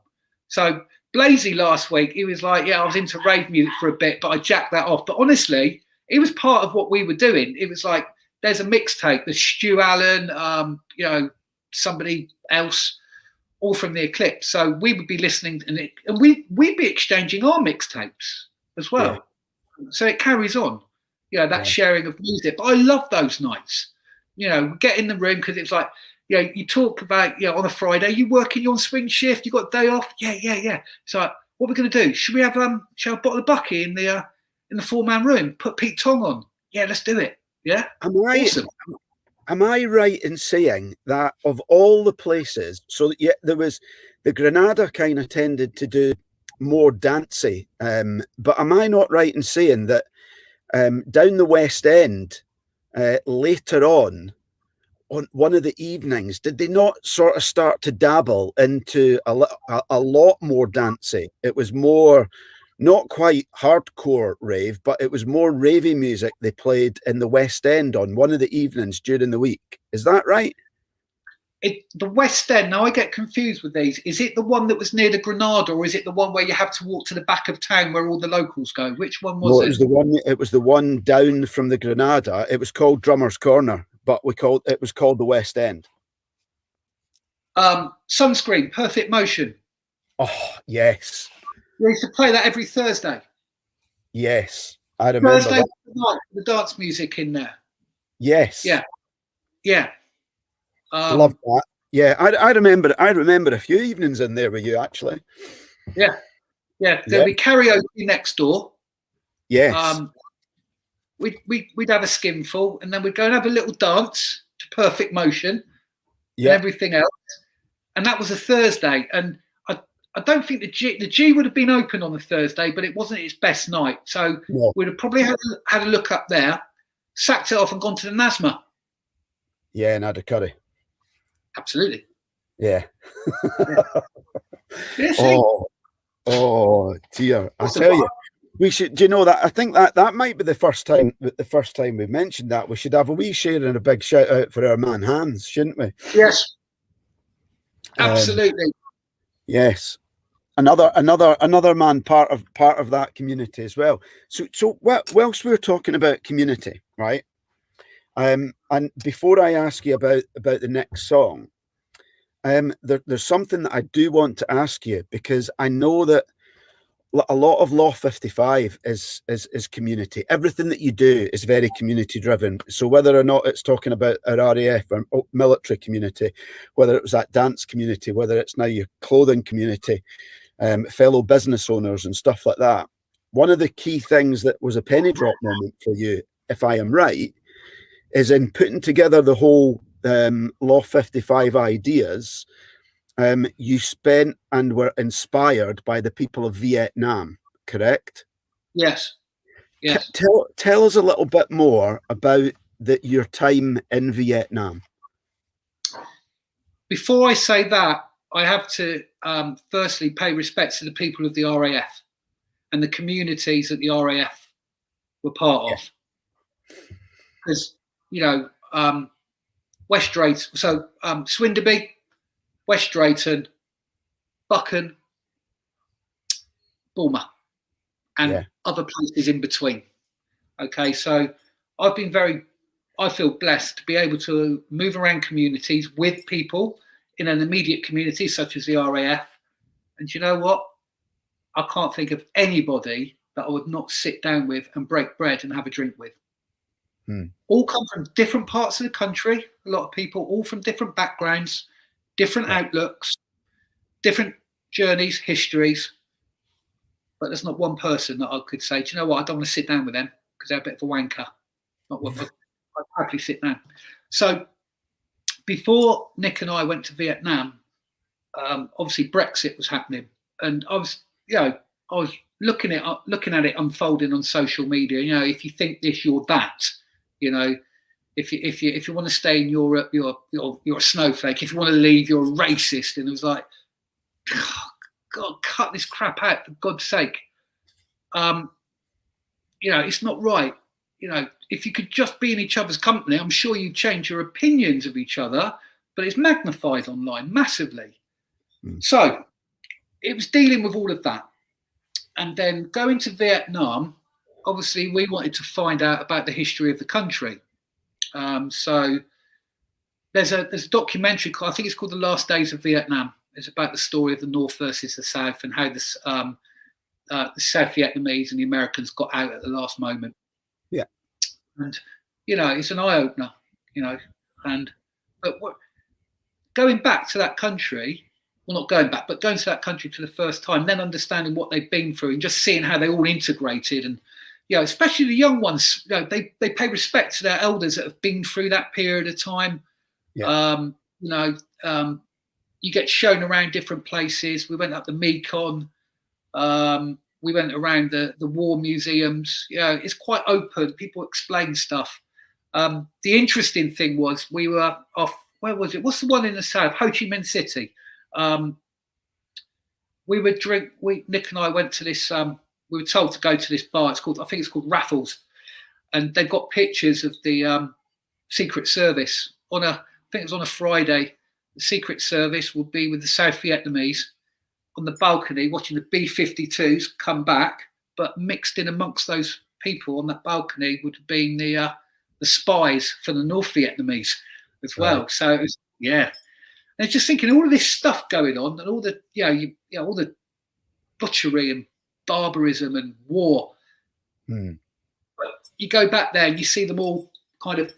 So Blazy last week, he was like, I was into rave music for a bit, but I jacked that off. But honestly, it was part of what we were doing. It was like, there's a mixtape, there's Stu Allen, somebody else, all from the Eclipse. So we would be listening and we'd be exchanging our mixtapes as well. Yeah. So it carries on, that sharing of music. But I love those nights. We get in the room because it's like, you talk about, on a Friday, you working, you're on swing shift, you got a day off. Yeah. So like, what are we going to do? Should we have a bottle of Bucky in the 4-man room? Put Pete Tong on. Yeah, let's do it. Yeah. Awesome. Am I right in saying that of all the places, so there was the Granada kind of tended to do more dancey, but am I not right in saying that down the West End later on one of the evenings, did they not sort of start to dabble into a lot more dancey? It was more, not quite hardcore rave, but it was more ravey music they played in the West End on one of the evenings during the week. Is that right? The West End, now I get confused with these. Is it the one that was near the Granada, or is it the one where you have to walk to the back of town where all the locals go? Which one was it? It was the one down from the Granada. It was called Drummer's Corner, but it was called the West End. Sunscreen, Perfect Motion. Oh, yes. We used to play that every Thursday. Yes, I remember Thursday night, the dance music in there. Yes. Yeah. Love that. Yeah, I remember a few evenings in there with you, actually. Yeah. There'd be karaoke next door. Yes. We'd have a skinful, and then we'd go and have a little dance to Perfect Motion and everything else. And that was a Thursday. And I don't think the G would have been open on a Thursday, but it wasn't its best night. So we'd have probably had a look up there, sacked it off and gone to the Nasma. Yeah, and had a curry. Absolutely. Yeah. Oh, Oh dear, I What's the tell you, we should. Do you know that? I think that might be the first time. The first time we've mentioned that. We should have a wee share and a big shout out for our man Hans, shouldn't we? Yes, Um, absolutely. yes, another man part of that community as well. So whilst we're talking about community, right? And before I ask you about the next song, there's something that I do want to ask you, because I know that a lot of Law 55 is community. Everything that you do is very community driven. So whether or not it's talking about our RAF or military community, whether it was that dance community, whether it's now your clothing community, fellow business owners and stuff like that. One of the key things that was a penny drop moment for you, if I am right, is in putting together the whole Law 55 ideas. You spent and were inspired by the people of Vietnam, correct? Yes, yes. Tell us a little bit more about your time in Vietnam. Before I say that, I have to firstly pay respect to the people of the RAF and the communities that the RAF were part of. Because, you know, West Drayton, so Swinderby, West Drayton, Buchan, Bulmer, and other places in between. Okay, so I feel blessed to be able to move around communities with people in an immediate community such as the RAF. And you know what? I can't think of anybody that I would not sit down with and break bread and have a drink with. All come from different parts of the country, a lot of people, all from different backgrounds, different outlooks, different journeys, histories. But there's not one person that I could say, do you know what, I don't want to sit down with them because they're a bit of a wanker. Not what I'd happily sit down. So before Nick and I went to Vietnam, obviously Brexit was happening. And I was looking at it unfolding on social media. You know, if you think this, you're that. You know, if you want to stay in Europe, you're a snowflake. If you want to leave, you're a racist. And it was like, God, cut this crap out for God's sake. You know, it's not right. You know, if you could just be in each other's company, I'm sure you'd change your opinions of each other. But it's magnified online massively. So it was dealing with all of that. And then going to Vietnam, obviously we wanted to find out about the history of the country. So there's a documentary called, I think it's called The Last Days of Vietnam. It's about the story of the North versus the South and how the South Vietnamese and the Americans got out at the last moment. Yeah. And, you know, it's an eye-opener, you know. But going back to that country, well, not going back, but going to that country for the first time, then understanding what they've been through and just seeing how they all integrated. And, you know, especially the young ones, you know, they pay respect to their elders that have been through that period of time. Yeah. You know, you get shown around different places. We went up the Mekong. We went around the war museums. You know, it's quite open. People explain stuff. The interesting thing was we were off, where was it? What's the one in the south? Ho Chi Minh City. Nick and I went to this, we were told to go to this bar. I think it's called Raffles. And they've got pictures of the Secret Service I think it was on a Friday. The Secret Service will be with the South Vietnamese on the balcony watching the B-52s come back, but mixed in amongst those people on that balcony would have been the spies for the North Vietnamese as well. Right. So it was, yeah. And just thinking all of this stuff going on and all the, all the butchery and barbarism and war. But you go back there and you see them all kind of,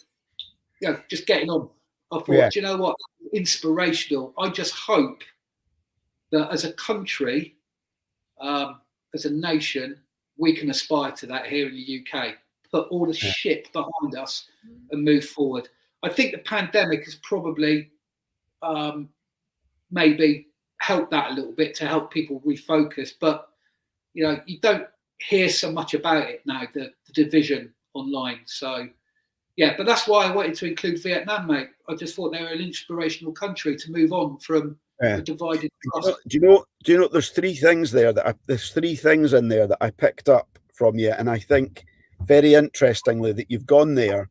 just getting on. I thought, you know what, inspirational. I just hope that as a country, as a nation, we can aspire to that here in the UK. Put all the shit behind us and move forward. I think the pandemic has probably maybe helped that a little bit to help people refocus. But, you don't hear so much about it now, the division online. So, yeah, but that's why I wanted to include Vietnam, mate. I just thought they were an inspirational country to move on from Yeah. the divided Do class. you know? There's three things there there's three things in there that I picked up from you, and I think very interestingly that you've gone there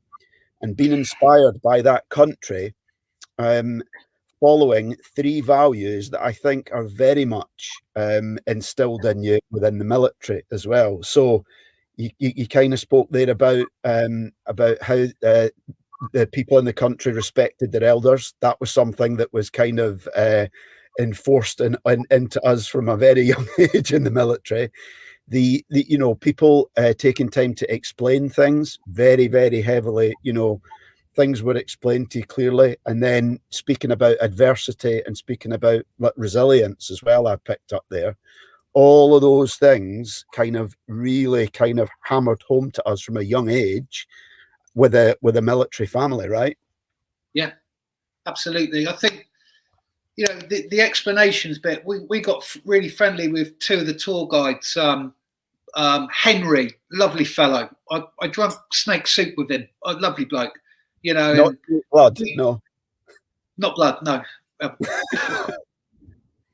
and been inspired by that country, um, following three values that I think are very much instilled in you within the military as well. So you kind of spoke there about how the people in the country respected their elders. That was something that was kind of enforced into us from a very young age in the military. The you know, people taking time to explain things very, very heavily. You know, things were explained to you clearly, and then speaking about adversity and speaking about resilience as well. I picked up there. All of those things kind of really kind of hammered home to us from a young age with a military family, right? Yeah, absolutely. I think, the explanations bit, we got really friendly with two of the tour guides. Henry, lovely fellow. I drank snake soup with him. A lovely bloke, Not and blood, no. not blood, no.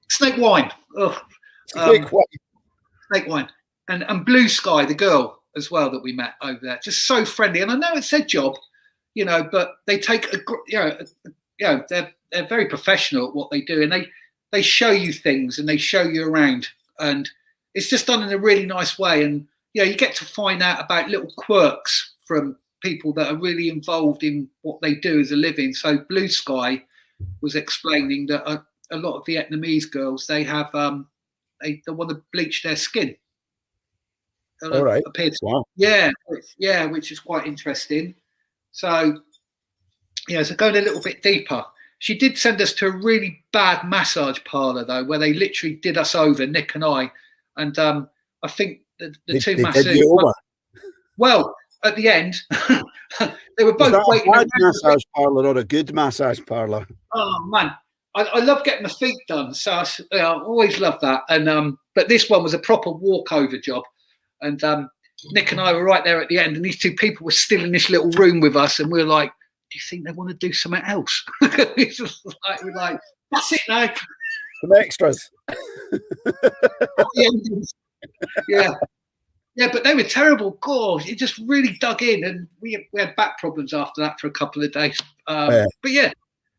Snake wine. Ugh. Snake white. Snake wine. And Blue Sky, the girl as well that we met over there, just so friendly. And I know it's their job, but they take they're very professional at what they do, and they show you things and they show you around, and it's just done in a really nice way. And you get to find out about little quirks from people that are really involved in what they do as a living. So Blue Sky was explaining that a lot of Vietnamese girls, they have they want to bleach their skin. All right. Wow. Yeah, which is quite interesting. So so going a little bit deeper, she did send us to a really bad massage parlor though, where they literally did us over, Nick and I, and I think the two masseurs. Well, at the end, they were both waiting. Was that a bad massage parlor or a good massage parlor? Oh man, I love getting my feet done, so I always love that. And but this one was a proper walkover job, and Nick and I were right there at the end, and these two people were still in this little room with us, and we were like, "Do you think they want to do something else?" we're like, "That's it now." Some extras. Yeah, but they were terrible. God, it just really dug in, and we had back problems after that for a couple of days. But yeah,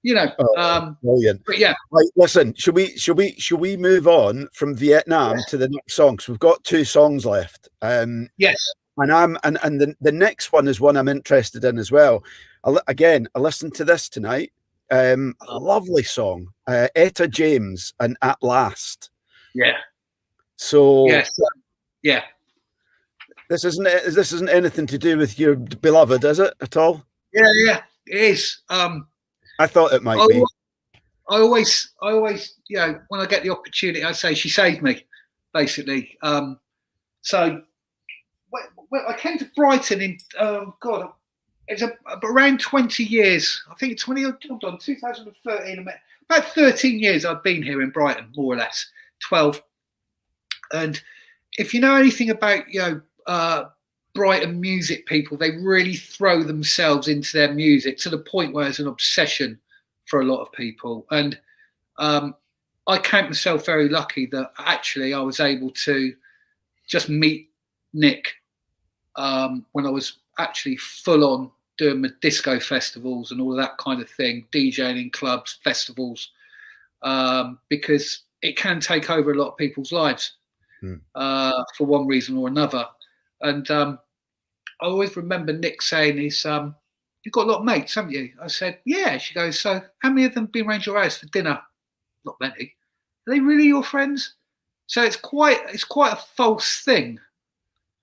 brilliant. But yeah, right. Listen, should we move on from Vietnam to the next song? Because we've got two songs left. Yes, and the next one is one I'm interested in as well. I listened to this tonight. A lovely song, Etta James and At Last. Yeah. So yeah. This isn't anything to do with your beloved, is it at all? Yeah, it is. I thought it might be. I always, when I get the opportunity, I say she saved me, basically. So I came to Brighton in it's around 20 years. I think 2013. About 13 years I've been here in Brighton, more or less, 12. And if you know anything about Brighton music people, they really throw themselves into their music to the point where it's an obsession for a lot of people. And I count myself very lucky that actually I was able to just meet Nick when I was actually full on doing my disco festivals and all of that kind of thing, DJing in clubs, festivals, because it can take over a lot of people's lives for one reason or another. And I always remember Nick saying, "You've got a lot of mates, haven't you?" I said, "Yeah." She goes, "So how many of them been around your house for dinner?" "Not many." "Are they really your friends?" So it's quite a false thing.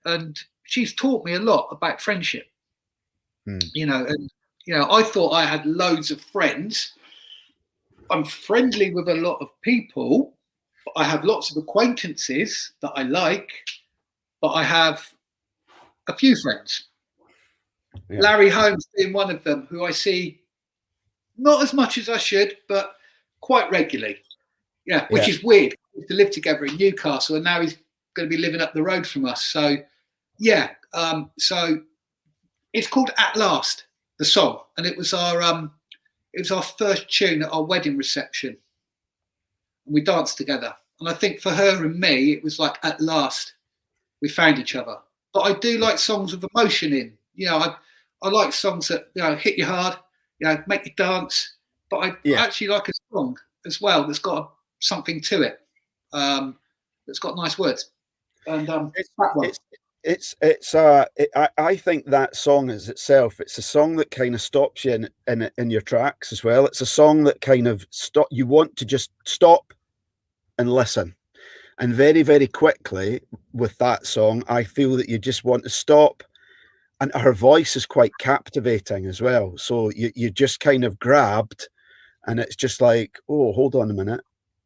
And she's taught me a lot about friendship. I thought I had loads of friends. I'm friendly with a lot of people. I have lots of acquaintances that I like, but I have a few friends. Yeah. Larry Holmes being one of them, who I see not as much as I should, but quite regularly. Yeah, which is weird. We used to live together in Newcastle, and now he's going to be living up the road from us. So, yeah. So it's called At Last, the song, and it was our first tune at our wedding reception. and we danced together. And I think for her and me, it was like, at last, we found each other. But I do like songs with emotion in. I like songs that hit you hard, make you dance. But I actually like a song as well that's got something to it, that's got nice words. And that one. I think that song is itself. It's a song that kind of stops you in your tracks as well. It's a song that kind of you want to just stop and listen. And very, very quickly with that song, I feel that you just want to stop. And her voice is quite captivating as well. So you just kind of grabbed, and it's just like, oh, hold on a minute.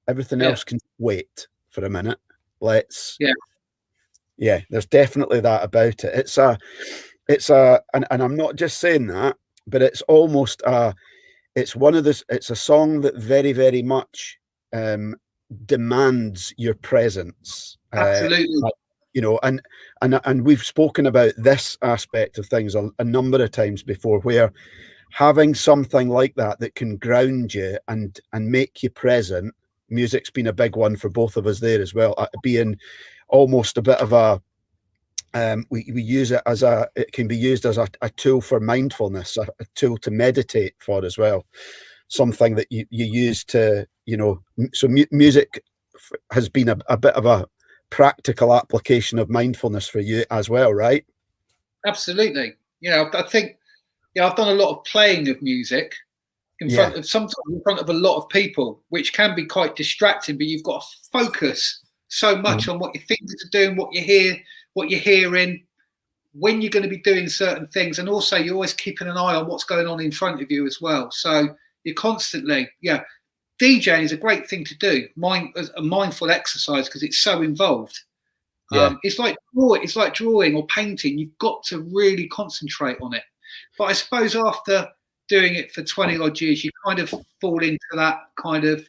Everything else can wait for a minute. Let's there's definitely that about it. And I'm not just saying that, but it's almost it's a song that very, very much demands your presence. Absolutely. And we've spoken about this aspect of things a number of times before, where having something like that can ground you and make you present. Music's been a big one for both of us there as well, being almost a bit of a we use it it can be used as a tool for mindfulness, a tool to meditate for as well, something that you use to, so music has been a bit of a practical application of mindfulness for you as well, right? Absolutely. I think I've done a lot of playing of music sometimes in front of a lot of people, which can be quite distracting, but you've got to focus so much on what your fingers are doing, what you hear, what you're hearing, when you're going to be doing certain things, and also you're always keeping an eye on what's going on in front of you as well. So you're constantly, DJing is a great thing to do, a mindful exercise, because it's so involved. It's like drawing or painting. You've got to really concentrate on it. But I suppose after doing it for 20 odd years, you kind of fall into that kind of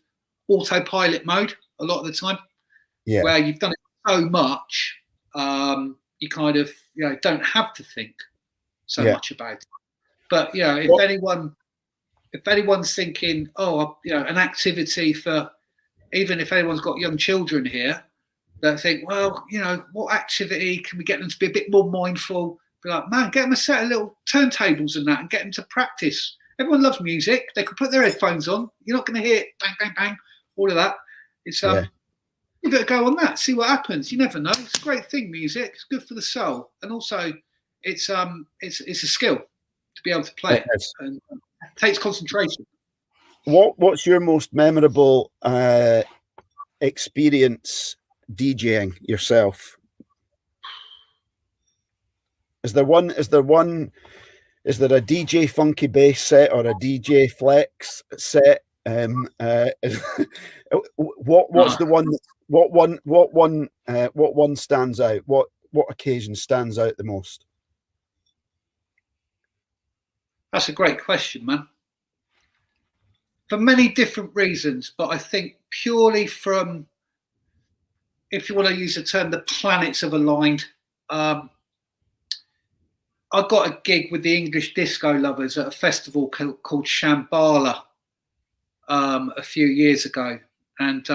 autopilot mode a lot of the time, where you've done it so much, you kind of don't have to think so much about it. But if anyone's thinking, an activity for, even if anyone's got young children here that think, well, what activity can we get them to be a bit more mindful? Be like, man, get them a set of little turntables and that, and get them to practice. Everyone loves music. They could put their headphones on. You're not going to hear bang, bang, bang, all of that. It's give it a go on that. See what happens. You never know. It's a great thing. Music. It's good for the soul, and also it's a skill to be able to play it, and it takes concentration. What's your most memorable experience DJing yourself? Is there a DJ Funky Bass set or a DJ Flex set? What's the one? What one stands out? What occasion stands out the most? That's a great question, man. For many different reasons, but I think purely from, if you want to use the term, the planets have aligned. I got a gig with the English Disco Lovers at a festival called Shambhala a few years ago, and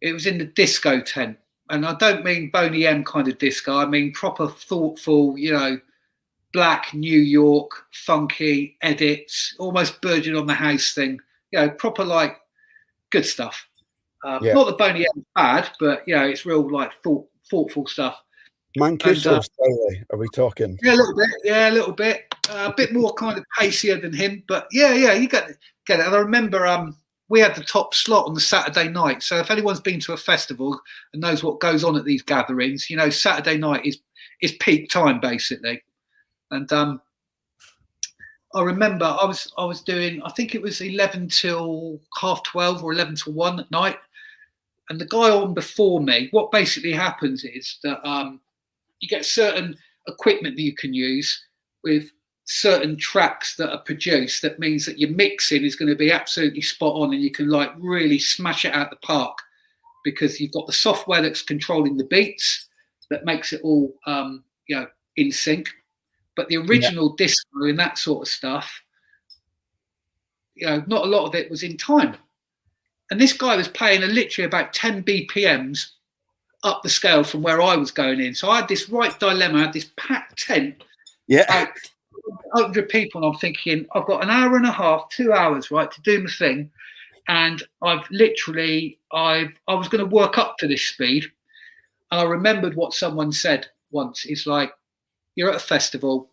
it was in the disco tent. And I don't mean Boney M kind of disco. I mean proper thoughtful, black New York, funky edits, almost Virgin on the House thing. Proper like good stuff. Not that Boney M's bad, but it's real like thoughtful stuff. Mancuso style, are we talking? Yeah, a little bit. Yeah, a little bit. A bit more kind of pacier than him, but yeah, you get it. And I remember we had the top slot on the Saturday night. So if anyone's been to a festival and knows what goes on at these gatherings, Saturday night is peak time basically. And I remember I was doing, I think it was 11 till 12:30 or 11 till 1 at night. And the guy on before me, what basically happens is that you get certain equipment that you can use with certain tracks that are produced. That means that your mixing is going to be absolutely spot on, and you can like really smash it out the park, because you've got the software that's controlling the beats that makes it all in sync. But the original disco and that sort of stuff, not a lot of it was in time. And this guy was playing literally about 10 BPMs up the scale from where I was going in. So I had this right dilemma. I had this packed tent, Yeah. about 100 people, and I'm thinking, I've got an hour and a half, 2 hours, right, to do my thing. And I was going to work up to this speed. And I remembered what someone said once. It's like, you're at a festival,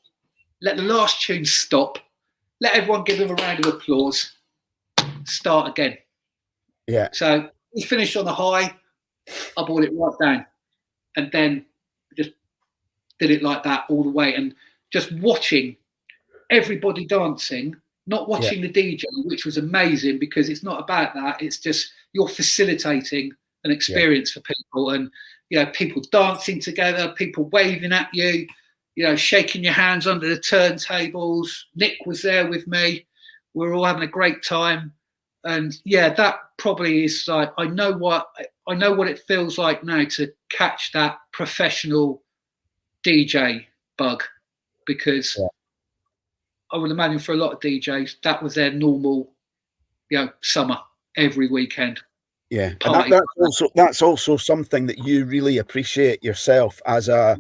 let the last tune stop, let everyone give them a round of applause, start again. Yeah. So we finished on a high, I brought it right down, and then just did it like that all the way. And just watching everybody dancing, not watching the DJ, which was amazing, because it's not about that. It's just you're facilitating an experience for people, and people dancing together, people waving at you, shaking your hands under the turntables. Nick was there with me. We were all having a great time. And that probably is like, I know what it feels like now to catch that professional DJ bug, because I would imagine for a lot of DJs that was their normal, summer every weekend. Yeah, and that's also something that you really appreciate yourself as a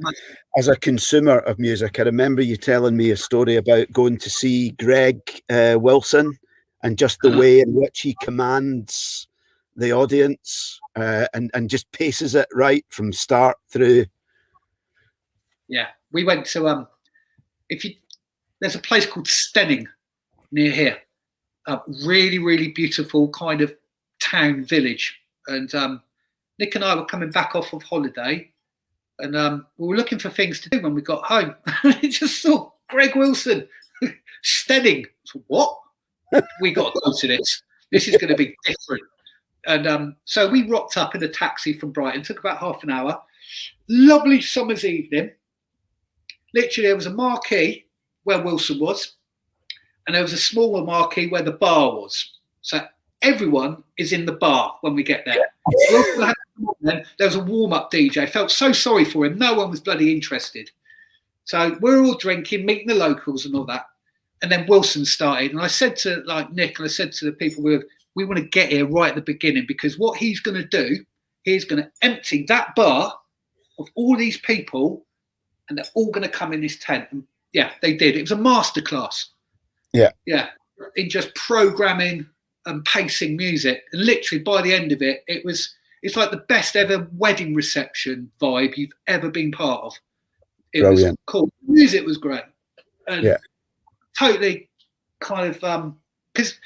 consumer of music. I remember you telling me a story about going to see Greg Wilson, and just the way in which he commands the audience and just paces it right from start through. Yeah, we went to there's a place called Stenning near here, a really, really beautiful kind of town village. And Nick and I were coming back off of holiday, and we were looking for things to do when we got home. I just saw Greg Wilson, Stenning. So, what? We got to go to this. This is going to be different. And so we rocked up in a taxi from Brighton. Took about half an hour. Lovely summer's evening. Literally, there was a marquee where Wilson was, and there was a smaller marquee where the bar was. So everyone is in the bar when we get there. There was a warm-up DJ. I felt so sorry for him. No one was bloody interested. So we're all drinking, meeting the locals and all that. And then Wilson started. And I said to Nick, and I said to the people we want to get here right at the beginning, because what he's going to do, he's going to empty that bar of all these people, and they're all going to come in this tent. And they did. It was a masterclass. Yeah. In just programming and pacing music. And literally by the end of it, it's like the best ever wedding reception vibe you've ever been part of. It Brilliant. Was cool. The music was great. And totally kind of, because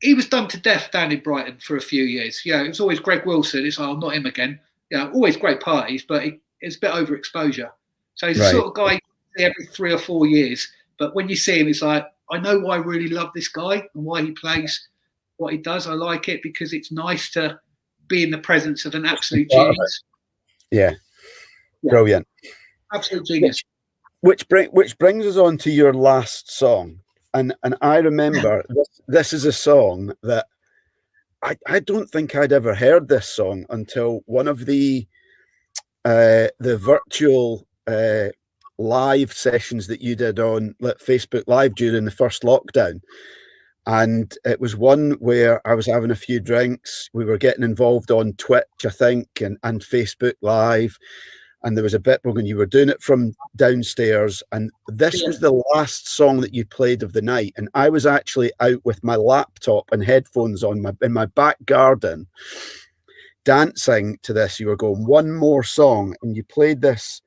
he was done to death down in Brighton for a few years. It was always Greg Wilson. It's like, not him again. Always great parties, but it's a bit overexposure. So he's the sort of guy you see every 3 or 4 years. But when you see him, it's like, I know why I really love this guy and why he plays what he does. I like it because it's nice to be in the presence of an absolute genius. Yeah. Brilliant. Absolute genius. Which brings us on to your last song. And I remember this is a song that I don't think I'd ever heard this song until one of the virtual live sessions that you did on Facebook Live during the first lockdown. And it was one where I was having a few drinks. We were getting involved on Twitch, I think, and Facebook Live. And there was a bit when you were doing it from downstairs. And this was the last song that you played of the night. And I was actually out with my laptop and headphones on in my back garden, dancing to this. You were going, one more song. And you played this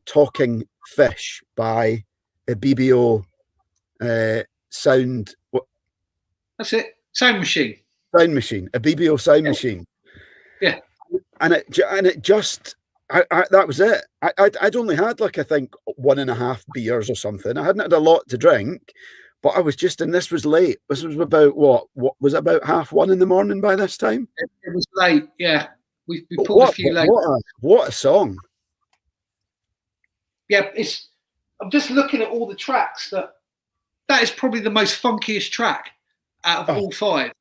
Talking Fish by a BBO sound. That's it. Sound machine. Sound machine. A BBO sound machine. Yeah. And it just... that was it. I'd only had I think 1.5 beers or something. I hadn't had a lot to drink, but I was just, and this was late. This was about what was it, about 1:30 in the morning by this time? It was late, yeah. We pulled a few late. What a song. Yeah, I'm just looking at all the tracks that is probably the most funkiest track out of all 5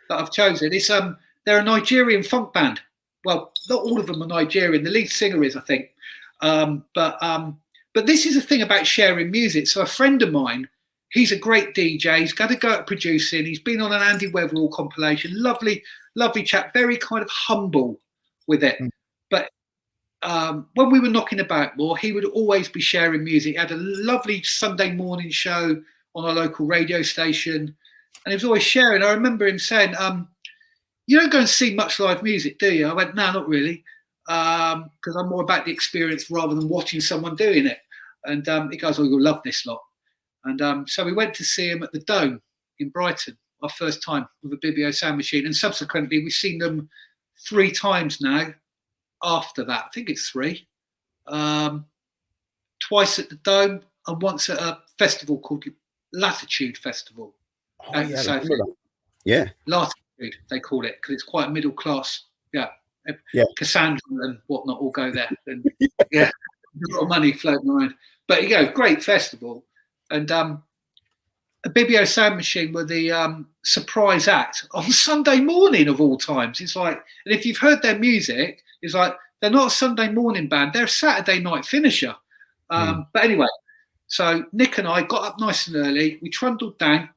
that I've chosen. It's they're a Nigerian funk band. Well, not all of them are Nigerian. The lead singer is, I think. But this is the thing about sharing music. So a friend of mine, he's a great DJ. He's got to go at producing. He's been on an Andy Weatherall compilation. Lovely, lovely chap. Very kind of humble with it. But when we were knocking about more, he would always be sharing music. He had a lovely Sunday morning show on our local radio station, and he was always sharing. I remember him saying, you don't go and see much live music, do you? I went, no, not really, because I'm more about the experience rather than watching someone doing it. And he goes, oh, you'll love this lot. And so we went to see him at the Dome in Brighton, our first time with a Bibio sound machine. And subsequently, we've seen them 3 times now after that. I think it's 3. Twice at the Dome and once at a festival called Latitude Festival. Oh, yeah, I remember that. Yeah. Latitude, they call it, because it's quite a middle class. Yeah. Cassandra and whatnot all go there. And yeah, a lot of money floating around. But, great festival. And a Bibio sound machine were the surprise act on Sunday morning of all times. It's like, and if you've heard their music, it's like, they're not a Sunday morning band, they're a Saturday night finisher. But anyway, so Nick and I got up nice and early. We trundled down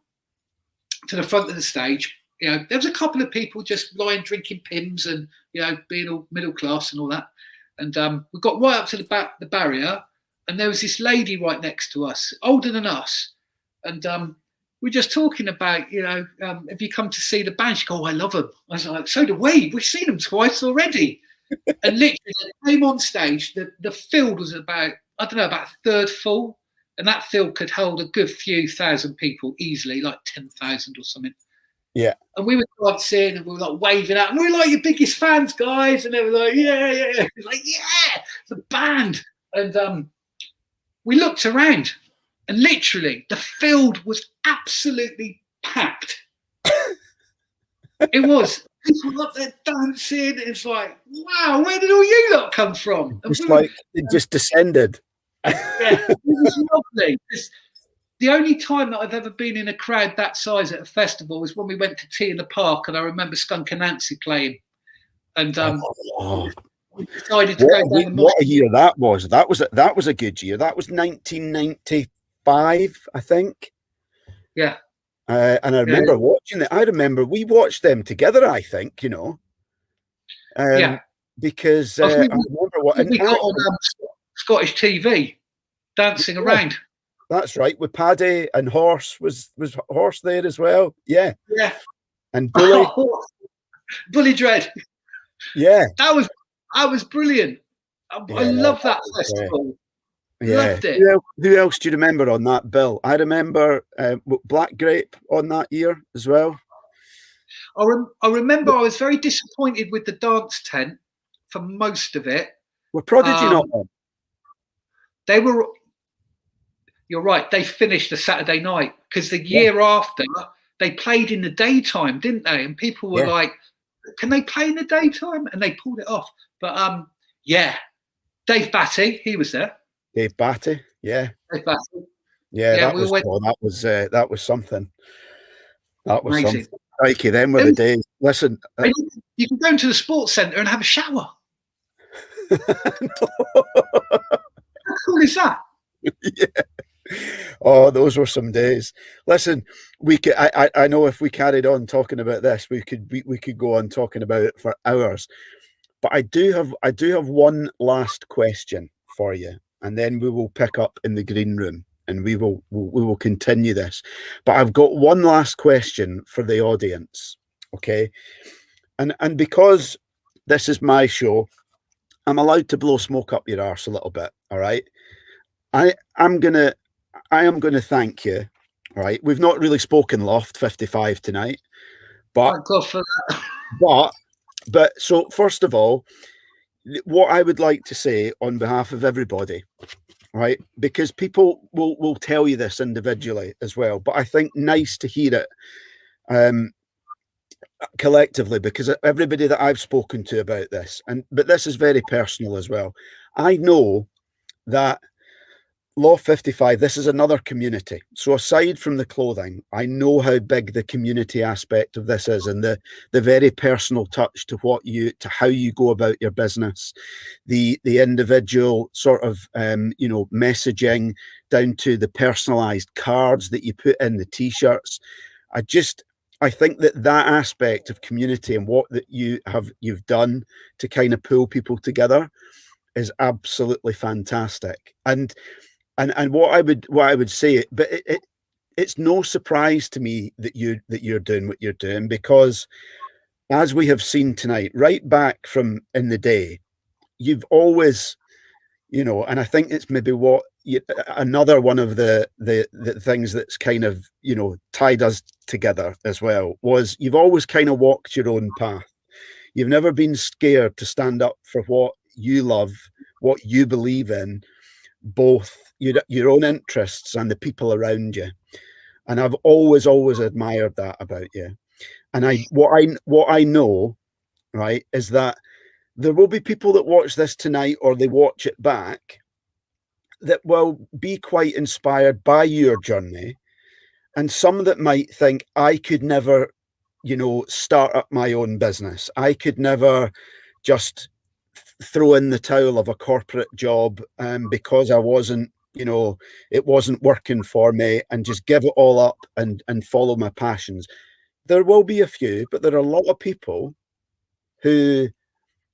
to the front of the stage. There was a couple of people just lying drinking Pims and, being all middle class and all that. And we got right up to the barrier, and there was this lady right next to us, older than us. And we're just talking about, have you come to see the band? She goes, oh, I love them. I was like, so do we. We've seen them twice already. And literally, they came on stage. The field was about a third full. And that field could hold a good few thousand people easily, like 10,000 or something. Yeah. And we were dancing and we were like waving out. And we were like your biggest fans, guys. And they were like, yeah. It was like, yeah, the band. And we looked around. And literally, the field was absolutely packed. It was. People up there dancing. It's like, wow, where did all you lot come from? And It just descended. Yeah, it was lovely. The only time that I've ever been in a crowd that size at a festival was when we went to Tea in the Park, and I remember Skunk Anansi playing. And we decided to go down the what a year that was. That was a good year. That was 1995, I think. Yeah. And I remember watching it. I remember we watched them together, I think, because I remember what we got on Scottish TV dancing around. That's right, with Paddy and Horse was Horse there as well. Yeah. And Bully. Bully Dread. Yeah. That was brilliant. I love that festival. Loved it. Who else do you remember on that bill? I remember Black Grape on that year as well. I remember I was very disappointed with the dance tent for most of it. Were Prodigy not on? They were. You're right. They finished the Saturday night because the year after they played in the daytime, didn't they? And people were like, "Can they play in the daytime?" And they pulled it off. But Dave Batty, he was there. Dave Batty, yeah. Dave Batty. Yeah, that was something. That was amazing. Something. Crikey, them were the days. Listen, you can go into the sports centre and have a shower. How cool is that? Yeah. Oh, those were some days. Listen, we could. I know if we carried on talking about this, we could go on talking about it for hours. But I do have one last question for you, and then we will pick up in the green room, and we will continue this. But I've got one last question for the audience, okay? And because this is my show, I'm allowed to blow smoke up your arse a little bit, all right? I am gonna thank you. All right, we've not really spoken Loft 55 tonight, but thank God for that. But so first of all, what I would like to say on behalf of everybody, right? Because people will tell you this individually as well, but I think nice to hear it collectively, because everybody that I've spoken to about this, but this is very personal as well. I know that Law 55, this is another community. So aside from the clothing, I know how big the community aspect of this is, and the very personal touch to how you go about your business, the individual sort of messaging, down to the personalized cards that you put in the t-shirts. I think that aspect of community and what that you've done to kind of pull people together is absolutely fantastic. And what I would say, but it's no surprise to me that you're doing what you're doing, because as we have seen tonight, right back from in the day, you've always, and I think it's maybe another one of the things that's kind of tied us together as well, was you've always kind of walked your own path. You've never been scared to stand up for what you love, what you believe in, both your own interests and the people around you. And I've always admired that about you. And what I know, right, is that there will be people that watch this tonight, or they watch it back, that will be quite inspired by your journey, and some that might think, I could never start up my own business. I could never just throw in the towel of a corporate job because I wasn't, it wasn't working for me, and just give it all up and follow my passions. There will be a few, but there are a lot of people who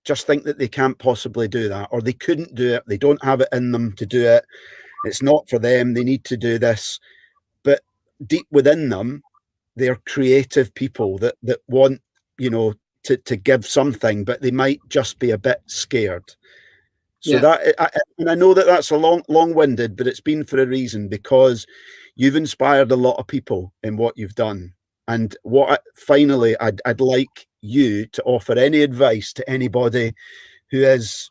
just think that they can't possibly do that, or they couldn't do it. They don't have it in them to do it. It's not for them. They need to do this. But deep within them, they're creative people that want, to give something, but they might just be a bit scared. So and I know that that's a long-winded, but it's been for a reason, because you've inspired a lot of people in what you've done. And finally, I'd like you to offer any advice to anybody who is,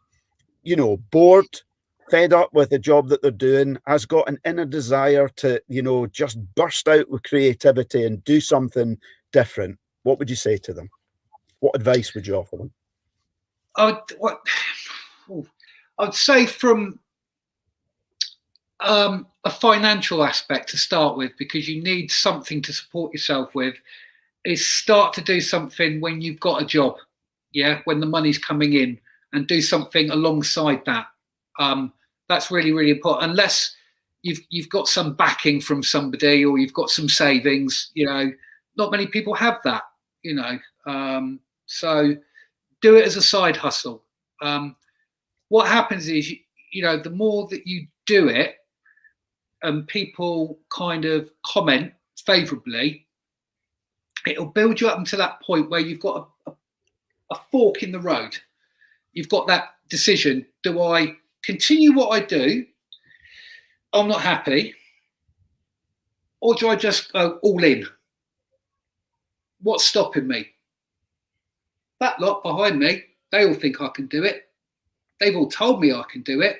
bored, fed up with the job that they're doing, has got an inner desire to, just burst out with creativity and do something different. What would you say to them? What advice would you offer them? I'd say from a financial aspect to start with, because you need something to support yourself with, is start to do something when you've got a job, when the money's coming in, and do something alongside that. That's really, really important. Unless you've got some backing from somebody, or you've got some savings, not many people have that, so do it as a side hustle. What happens is, the more that you do it and people kind of comment favorably, it'll build you up until that point where you've got a fork in the road. You've got that decision. Do I continue what I do? I'm not happy. Or do I just go all in? What's stopping me? That lot behind me, they all think I can do it. They've all told me I can do it.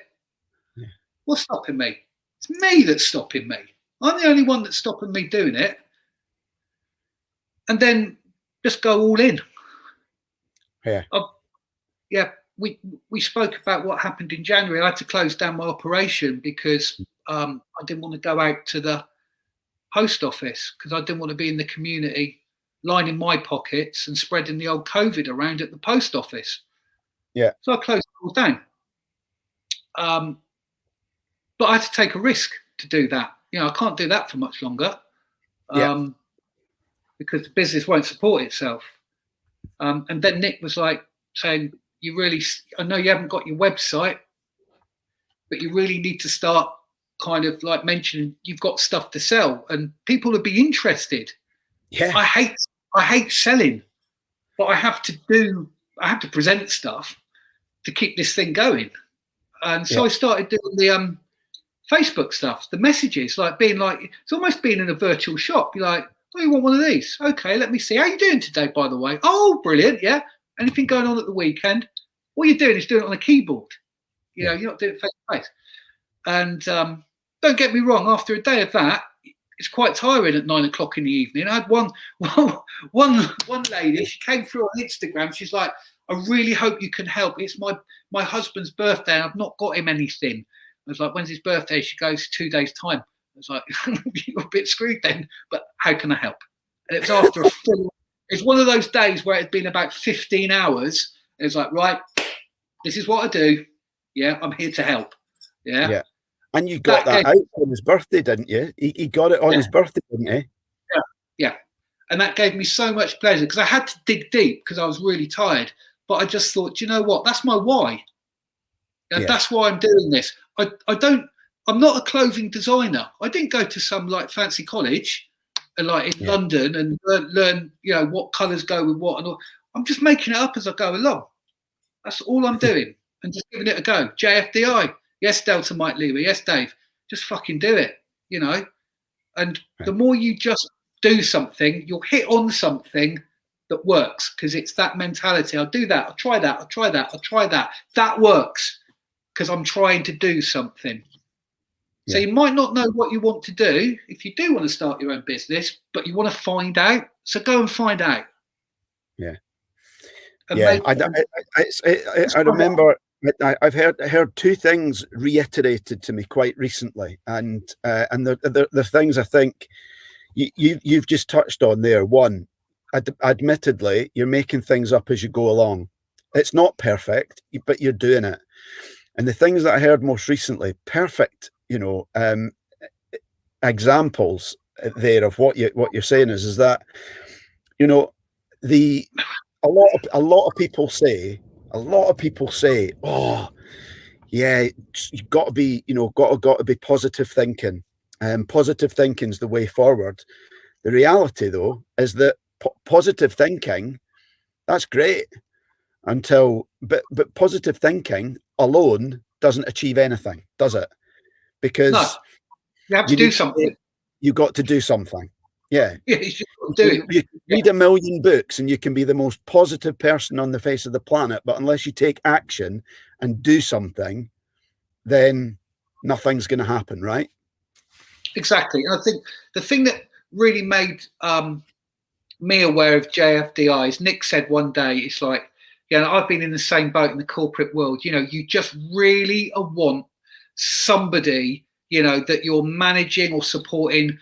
Yeah. What's stopping me? It's me that's stopping me. I'm the only one that's stopping me doing it. And then just go all in. Yeah. We spoke about what happened in January. I had to close down my operation because I didn't want to go out to the post office, because I didn't want to be in the community lining my pockets and spreading the old COVID around at the post office. Yeah. So I closed it all down. But I had to take a risk to do that. I can't do that for much longer. Because the business won't support itself. And then Nick was like saying, I know you haven't got your website, but you really need to start kind of like mentioning you've got stuff to sell and people would be interested. Yeah. I hate selling, but I have to present stuff to keep this thing going. And so I started doing the Facebook stuff, the messages, it's almost being in a virtual shop. You're like, oh, you want one of these? Okay, let me see. How are you doing today, by the way? Oh, brilliant. Yeah. Anything going on at the weekend? What you're doing is doing it on a keyboard. You're not doing it face to face. And don't get me wrong, after a day of that, it's quite tiring at 9 o'clock in the evening. I had one lady, she came through on Instagram. She's like, I really hope you can help. It's my husband's birthday and I've not got him anything. was like, when's his birthday? She goes, 2 days' time. I was like, you're a bit screwed then, but how can I help? And it was after a full, it's one of those days where it had been about 15 hours. It was like, right, this is what I do. Yeah, I'm here to help. Yeah. And you got that out on his birthday, didn't you? He got it on his birthday, didn't he? Yeah. And that gave me so much pleasure because I had to dig deep because I was really tired. But I just thought, do you know what? That's my why. That's why I'm doing this. I'm not a clothing designer. I didn't go to some like fancy college like in London and learn, what colours go with what and all. I'm just making it up as I go along. That's all I'm doing and just giving it a go. JFDI. Yes, Delta Mike Lever. Yes, Dave. Just fucking do it, And the more you just do something, you'll hit on something that works because it's that mentality. I'll do that. I'll try that. I'll try that. I'll try that. That works because I'm trying to do something. So you might not know what you want to do if you do want to start your own business, but you want to find out. So go and find out. Yeah. And I remember I've heard two things reiterated to me quite recently, and the things I think you've just touched on there. One, admittedly, you're making things up as you go along. It's not perfect, but you're doing it. And the things that I heard most recently, perfect, examples there of what you're saying is that, a lot of people say, oh, yeah, you've got to be, got to be positive thinking. Positive thinking is the way forward. The reality, though, is that positive thinking, that's great but positive thinking alone doesn't achieve anything, does it? Because no, you have to do something. You got to do something. Yeah. You just do it. You read a million books and you can be the most positive person on the face of the planet, but unless you take action and do something, then nothing's going to happen, right? Exactly. And I think the thing that really made me aware of JFDI is Nick said one day, it's like, I've been in the same boat in the corporate world. You just really want somebody, that you're managing or supporting.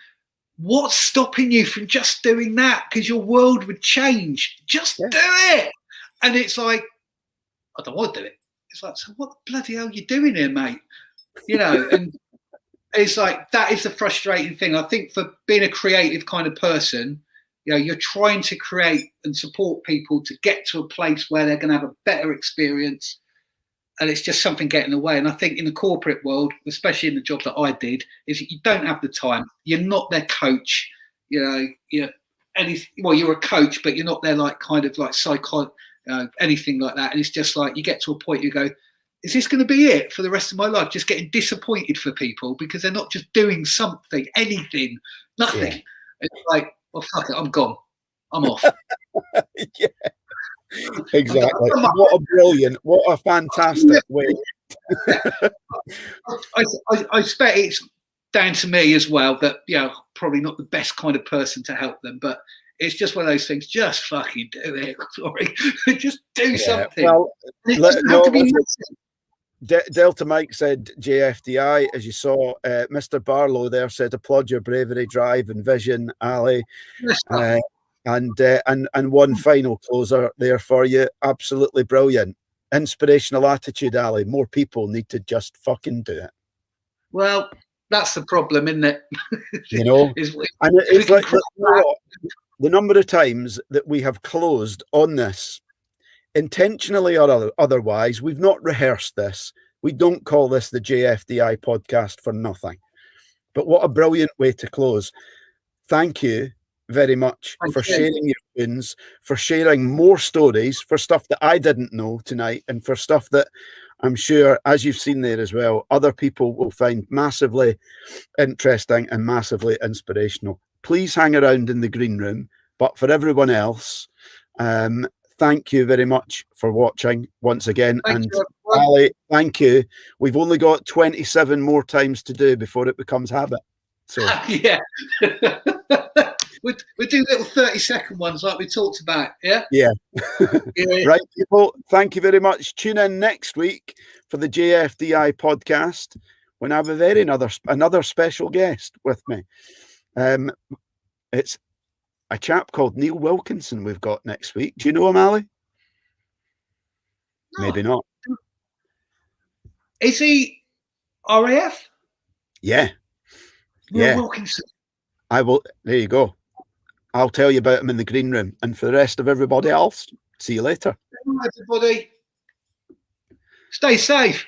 What's stopping you from just doing that? Because your world would change. Just do it. And it's like, I don't want to do it. It's like, so what the bloody hell are you doing here, mate? And it's like, that is the frustrating thing. I think for being a creative kind of person, you're trying to create and support people to get to a place where they're going to have a better experience. And it's just something getting in the way. And I think in the corporate world, especially in the job that I did, is that you don't have the time. You're not their coach. You're a coach, but you're not their anything like that. And it's just like you get to a point you go, is this going to be it for the rest of my life? Just getting disappointed for people because they're not just doing something, anything, nothing. Yeah. It's like, well, fuck it, I'm gone. I'm off. Yeah. Exactly. What a fantastic way. I expect it's down to me as well that, probably not the best kind of person to help them, but it's just one of those things. Just fucking do it. Sorry. Just do something. Well, Delta Mike said JFDI, as you saw. Mr. Barlow there said, applaud your bravery, drive and vision, Ali. And one final closer there for you. Absolutely brilliant. Inspirational attitude, Ali. More people need to just fucking do it. Well, that's the problem, isn't it? And it's like the number of times that we have closed on this, intentionally or otherwise. We've not rehearsed this. We don't call this the JFDI podcast for nothing. But what a brilliant way to close. Thank you very much for sharing your tunes, for sharing more stories, for stuff that I didn't know tonight, and for stuff that I'm sure, as you've seen there as well, other people will find massively interesting and massively inspirational. Please hang around in the green room. But for everyone else, thank you very much for watching once again. And Ali, thank you. We've only got 27 more times to do before it becomes habit. So yeah. We do little 30-second ones like we talked about, yeah? Yeah. Right, people, thank you very much. Tune in next week for the JFDI podcast. when I have another special guest with me. It's a chap called Neil Wilkinson we've got next week. Do you know him, Ali? No. Maybe not. Is he RAF? Yeah. Neil Wilkinson. I will. There you go. I'll tell you about him in the green room. And for the rest of everybody else, see you later. Everybody, stay safe.